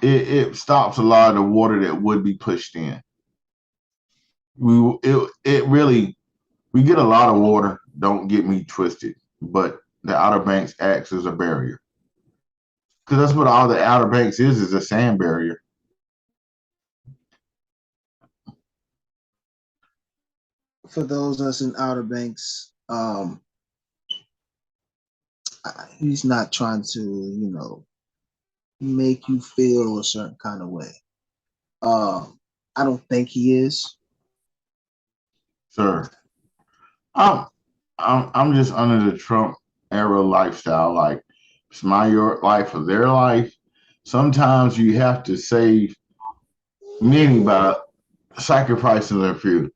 it stops a lot of the water that would be pushed in. We get a lot of water, don't get me twisted, but the Outer Banks acts as a barrier. Because that's what all the Outer Banks is a sand barrier. For those of us in Outer Banks, he's not trying to, make you feel a certain kind of way. I don't think he is. Sir, I'm just under the Trump era lifestyle. Like, it's your life or their life. Sometimes you have to save many by sacrificing a few.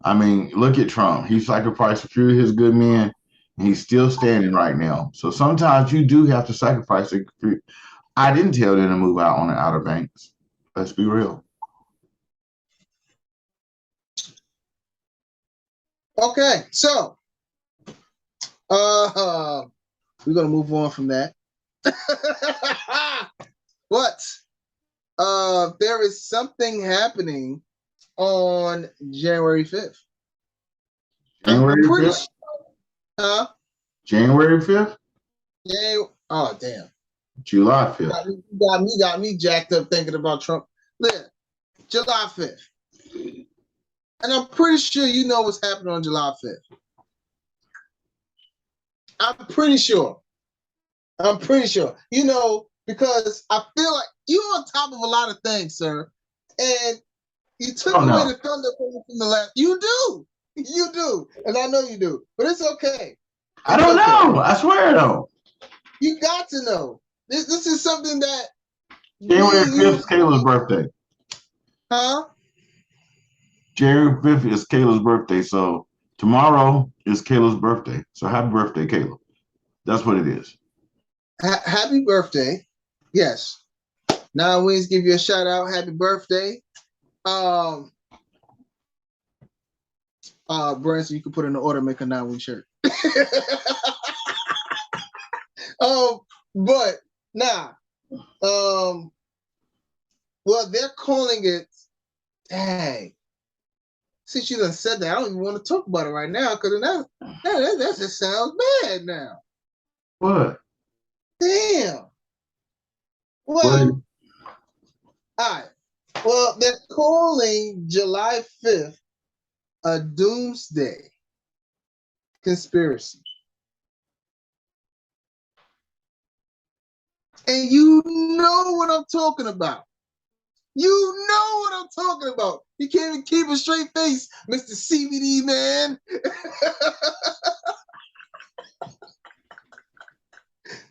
I mean, look at Trump. He sacrificed a few of his good men, and he's still standing right now. So sometimes you do have to sacrifice a few. I didn't tell them to move out on the Outer Banks. Let's be real. Okay, so we're gonna move on from that. But there is something happening on January 5th. January 5th? Huh? January 5th? Yeah. Oh, damn. July 5th. Got me jacked up thinking about Trump. Look, July 5th. And I'm pretty sure you know what's happening on July 5th. I'm pretty sure. You know, because I feel like you're on top of a lot of things, sir. And you took away the thunder from the last. You do. And I know you do. But it's okay. I don't know. I swear though. You got to know. This is something that January 5th is Kayla's birthday. Huh? January 5th is Kayla's birthday. So tomorrow is Kayla's birthday. So happy birthday, Kayla. That's what it is. Happy birthday. Yes. Now Wings give you a shout out. Happy birthday. Branson, you can put in the order, make a 9-wing shirt. But now, well, they're calling it. Dang. Since you done said that, I don't even want to talk about it right now because that just sounds bad now. What? Damn. Well, all right. Well, they're calling July 5th a doomsday conspiracy. And you know what I'm talking about. You know what I'm talking about. You can't even keep a straight face, Mr. CBD man.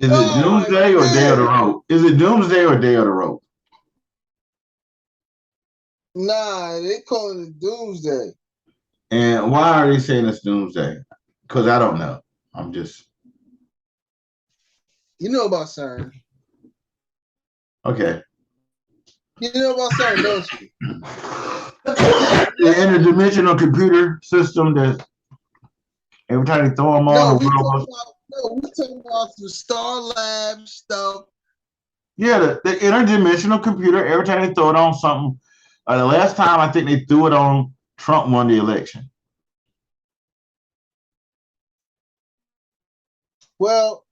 Is it doomsday or day of the rope? Is it doomsday or day of the rope? Nah, they calling it doomsday. And why are they saying it's doomsday? Because I don't know. I'm just. You know about CERN. Okay. You know about CERN, don't you? The interdimensional computer system that every time they throw them on the world. We're talking about the Star Lab stuff. Yeah, the interdimensional computer, every time they throw it on something. The last time I think they threw it on Trump won the election. Well,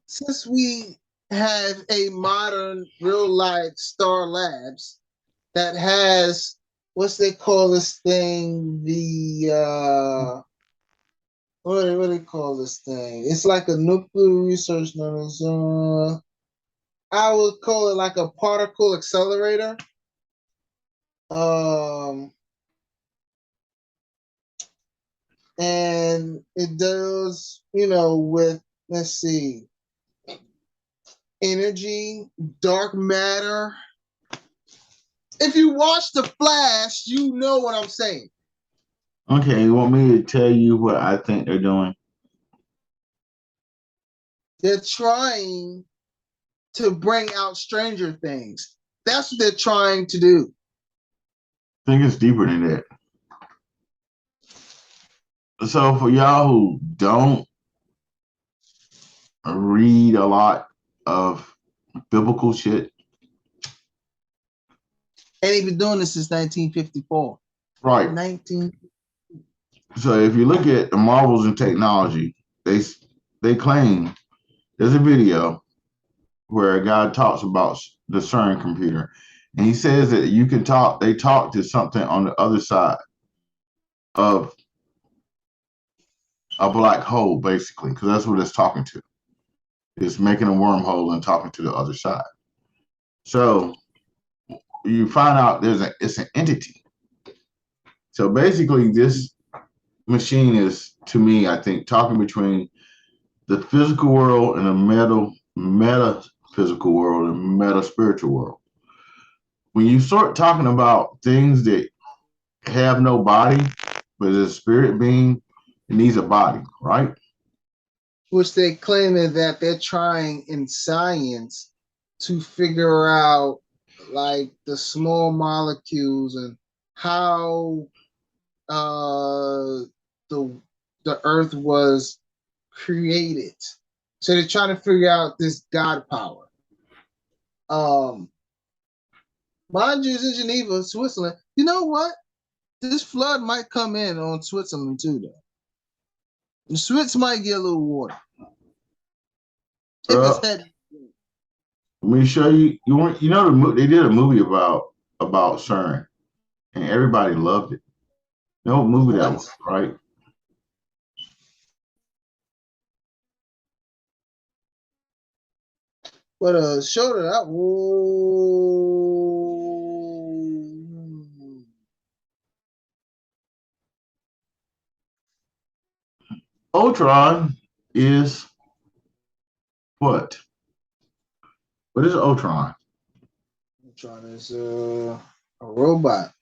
since we have a modern real life Star Labs that has what's they call this thing? The what do they call this thing? It's like a nuclear research. I would call it like a particle accelerator. And it does, with, let's see, energy, dark matter. If you watch The Flash, you know what I'm saying. Okay, you want me to tell you what I think they're doing? They're trying to bring out Stranger Things. That's what they're trying to do. I think it's deeper than that. So for y'all who don't read a lot of biblical shit. And they've been doing this since 1954. Right. So if you look at the marvels in technology, they claim there's a video where a guy talks about the CERN computer. And he says that you can talk, they talk to something on the other side of a black hole, basically, because that's what it's talking to. It's making a wormhole and talking to the other side. So you find out it's an entity. So basically this machine is, to me, I think, talking between the physical world and the metaphysical world and meta-spiritual world. When you start talking about things that have no body, but is a spirit being, it needs a body, right? Which they claim that they're trying in science to figure out like the small molecules and how the earth was created. So they're trying to figure out this God power. Mind you, it's in Geneva, Switzerland. You know what? This flood might come in on Switzerland too, though. The Swiss might get a little water. If it's heavy. Let me show you. They did a movie about CERN, and everybody loved it. No movie that was right. But show that I Ultron is what? What is Ultron? Ultron is a robot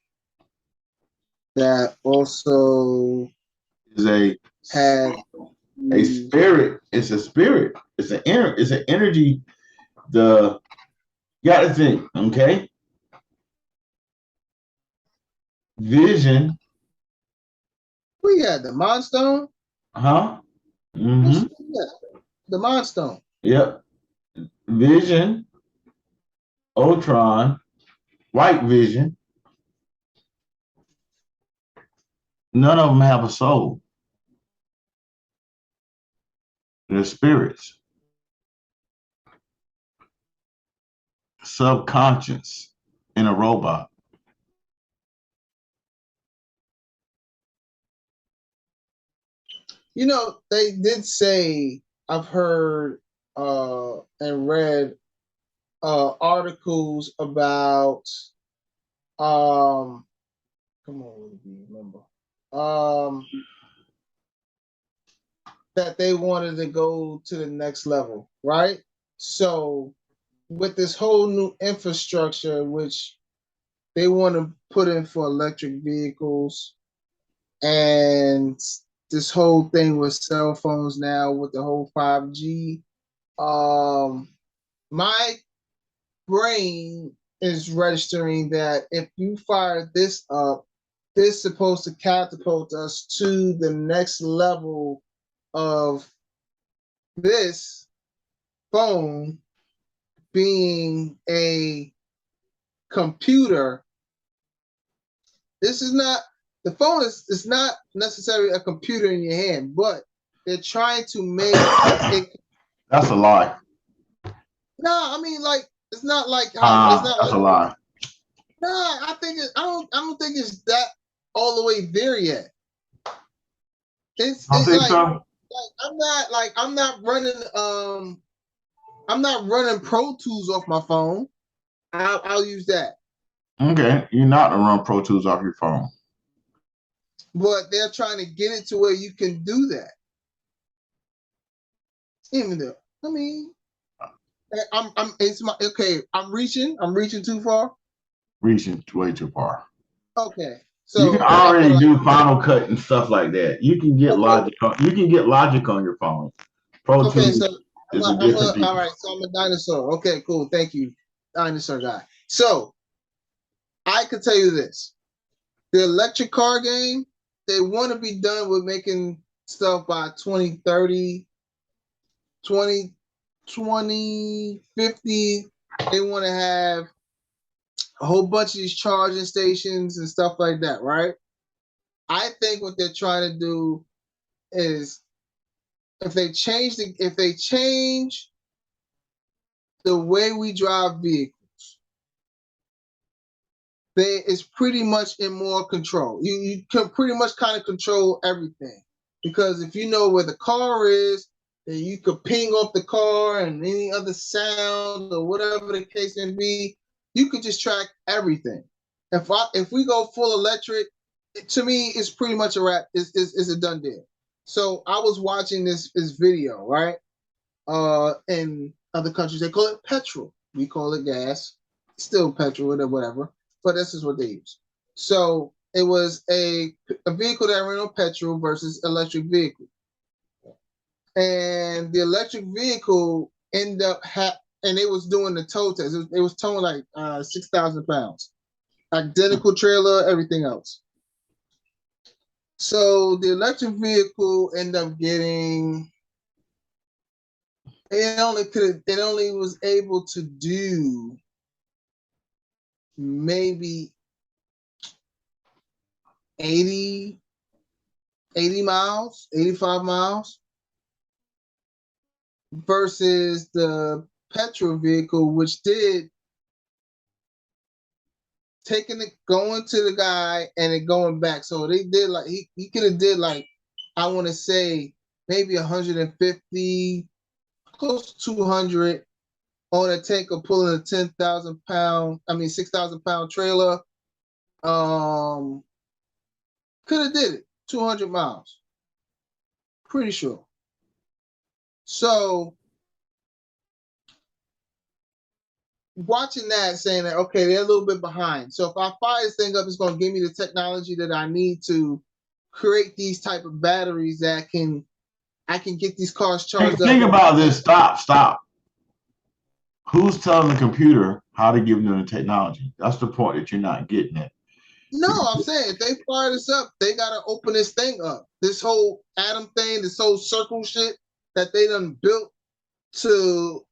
that also Is a had spirit. It's a spirit. It's an energy. You got to think, okay? Vision. We got the Mind Stone. Huh? Mm-hmm. The Mind Stone. Yep. Vision, Ultron, White Vision. None of them have a soul. They're spirits. Subconscious in a robot. You know, they did say, I've heard and read articles about come on, remember that they wanted to go to the next level, right? So with this whole new infrastructure, which they want to put in for electric vehicles, and this whole thing with cell phones now with the whole 5G, my brain is registering that if you fire this up, this is supposed to catapult us to the next level of this phone being a computer. This is not, the phone is not necessarily a computer in your hand, but they're trying to make it. That's a lie. No, I mean, like, it's not like it's not that's like, a lie. No, I think I don't think it's that all the way there yet. It's I think like, so. I'm not running Pro Tools off my phone. I'll use that. Okay, you're not to run Pro Tools off your phone. But they're trying to get it to where you can do that. Even though, I mean, I'm reaching too far. Reaching way too far. Okay. So you can already do Final Cut and stuff like that. You can get Logic. You can get Logic on your phone. Pro Tools is a different all right. So I'm a dinosaur. Okay, cool. Thank you, dinosaur guy. So I could tell you this: the electric car game, they want to be done with making stuff by 2030, 2050. They want to have a whole bunch of these charging stations and stuff like that, right? I think what they're trying to do is if they change the way we drive vehicles, it's pretty much in more control. You can pretty much kind of control everything, because if you know where the car is, then you could ping off the car and any other sound or whatever the case may be. You could just track everything. If we go full electric, to me, it's pretty much a wrap. It's a done deal. So I was watching this video, right? In other countries, they call it petrol. We call it gas. Still petrol, whatever. But this is what they use. So it was a vehicle that ran on petrol versus electric vehicle. And the electric vehicle ended up and it was doing the tow test. It was towing like 6,000 pounds. Identical trailer, everything else. So the electric vehicle ended up getting, it only was able to do maybe 80 miles, 85 miles, versus the petrol vehicle, which did going to the guy and then going back. So they did like he could have did like I want to say maybe 150, close to 200 on a tanker pulling a 6,000 pound trailer. Could have did it 200 miles. Pretty sure. So watching that, saying that, okay, they're a little bit behind. So if I fire this thing up, it's going to give me the technology that I need to create these type of batteries that I can get these cars charged up. Think about this. Stop. Who's telling the computer how to give them the technology? That's the point that you're not getting at. No, I'm saying if they fire this up, they got to open this thing up. This whole atom thing, this whole circle shit that they done built to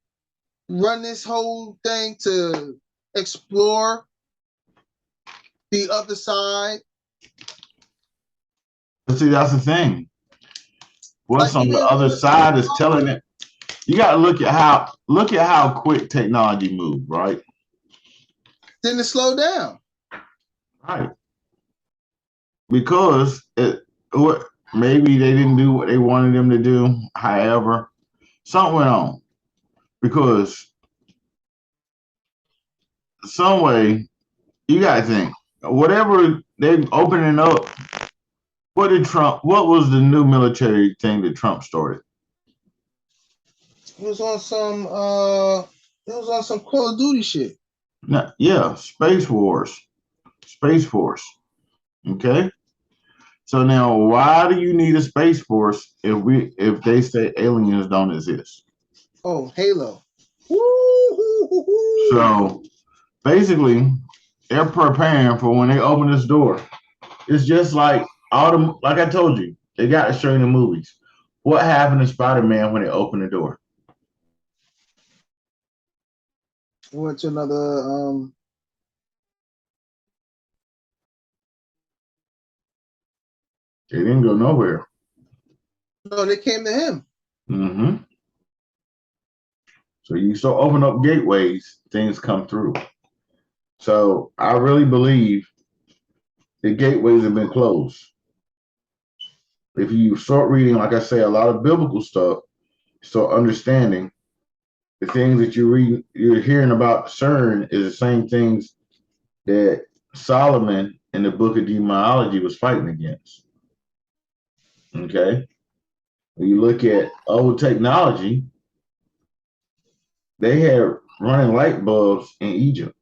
run this whole thing to explore the other side. But see, that's the thing. What's on the other side is telling it. You got to look at how quick technology moved, right? Didn't it slow down? Right. Because maybe they didn't do what they wanted them to do. However, something went on. Because some way, you got to think, whatever they opening up, what was the new military thing that Trump started? It was on some Call of Duty shit. No, yeah, Space Force. Okay. So now, why do you need a Space Force if they say aliens don't exist? Oh, Halo. So basically, they're preparing for when they open this door. It's just like like I told you, they got to show you the movies. What happened to Spider-Man when they opened the door? We went to another They didn't go nowhere. No, they came to him. Mm-hmm. So you start open up gateways, things come through. So I really believe the gateways have been closed. If you start reading, like I say, a lot of biblical stuff, start understanding the things that you're hearing about CERN is the same things that Solomon in the book of demonology was fighting against. Okay. When you look at old technology, they had running light bulbs in Egypt.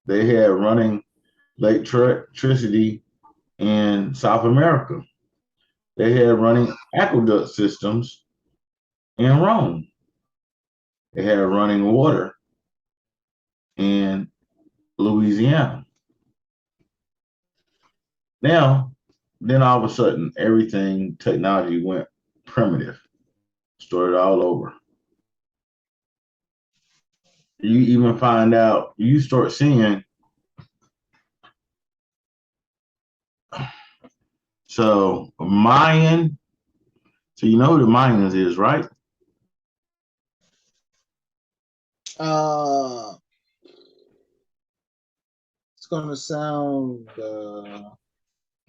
They had running electricity in South America. They had running aqueduct systems in Rome. They had running water in Louisiana. Now, then all of a sudden, technology went primitive, started all over. You even find out, you start seeing, so Mayan, so you know who the Mayans is, right? It's gonna sound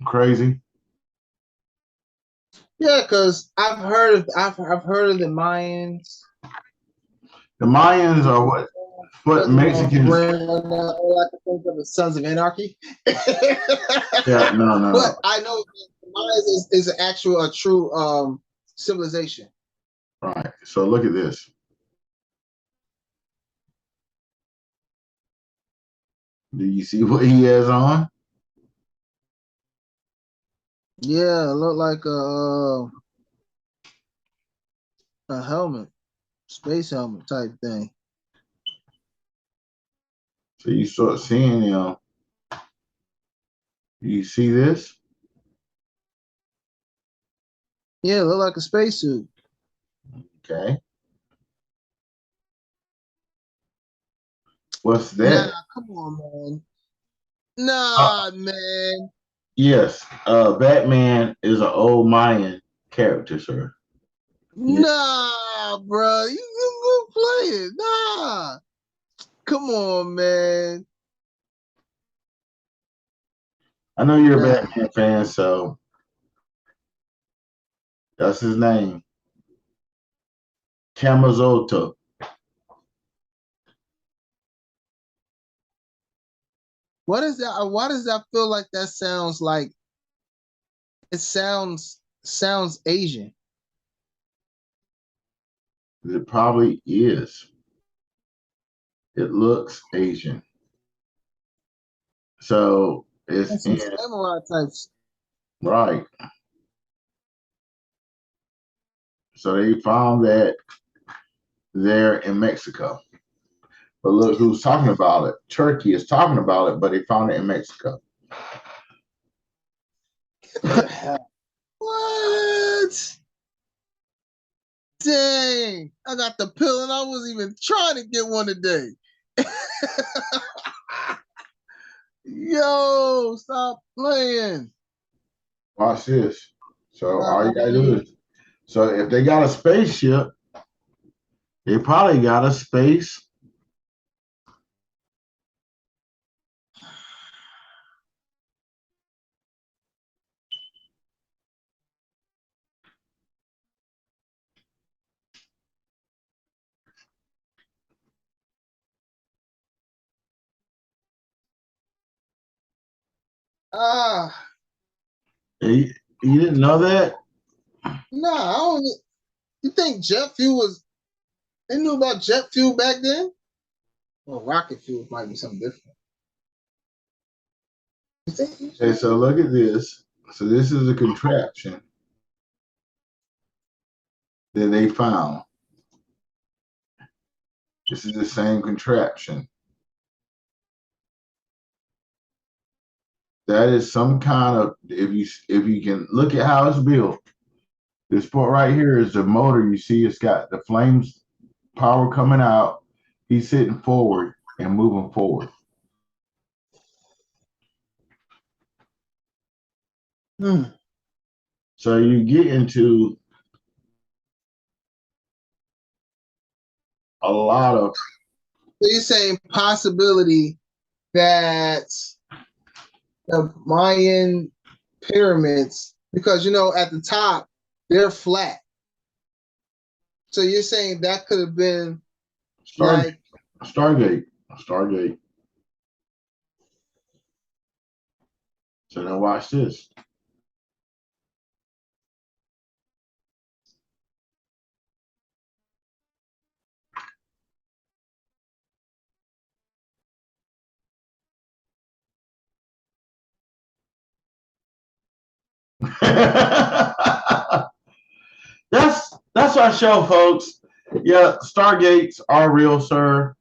crazy. Yeah, because I've heard of the Mayans. The Mayans are what Mexicans. All I can think of is Sons of Anarchy. Yeah, no. But I know the Mayans is a true civilization. Right. So look at this. Do you see what he has on? Yeah, it looked like a helmet, space helmet type thing. So you start seeing, you see this? Yeah, it looked like a spacesuit. Okay. What's that? Nah, come on, man. Nah, man. Yes, Batman is an old Mayan character, sir. Nah, bro, you play it. Nah, come on, man. I know you're a Batman fan, so that's his name. Camazotto. What is that? Why does that feel like that sounds like it sounds Asian? It probably is. It looks Asian. So it's in, samurai types. Right. So they found that there in Mexico. But look who's talking about it. Turkey is talking about it, but they found it in Mexico. What? Dang, I got the pill and I wasn't even trying to get one today. Yo, stop playing. Watch this. So all you gotta do is, so if they got a spaceship, they probably got a space. You didn't know that? Nah, I don't. You think jet fuel was? They knew about jet fuel back then. Well, rocket fuel might be something different. Okay, so look at this. So this is a contraption that they found. This is the same contraption. That is some kind of, if you can look at how it's built. This part right here is the motor. You see it's got the flames power coming out. He's sitting forward and moving forward. So you get into a lot of. So you're saying possibility that the Mayan pyramids, because at the top they're flat. So you're saying that could have been Stargate. So now watch this. That's our show, folks. Yeah, Stargates are real, sir.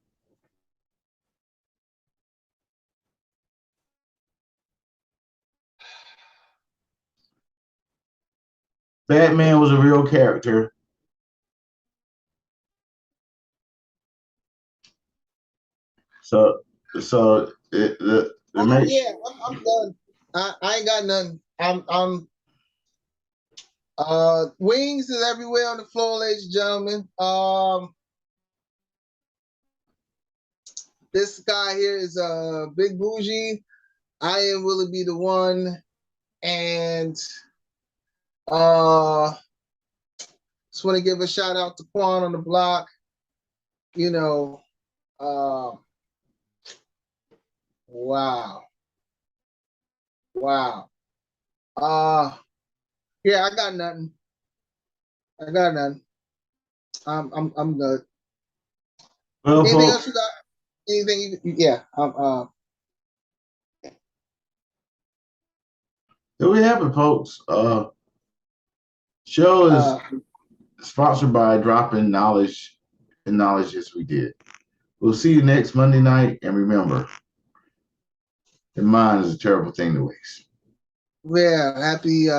Batman was a real character. So the yeah, I'm done. I ain't got nothing. I'm wings is everywhere on the floor, ladies and gentlemen. This guy here is Big Bougie. I am Willie Be the One, and just want to give a shout out to Quan on the block. Wow. Yeah, I got nothing. I'm good. Well, anything folks, else you got? Anything? Yeah. there we have it, folks. Show is sponsored by Dropping Knowledge and Knowledge as we did. We'll see you next Monday night, and remember, your mind is a terrible thing to waste. Yeah, happy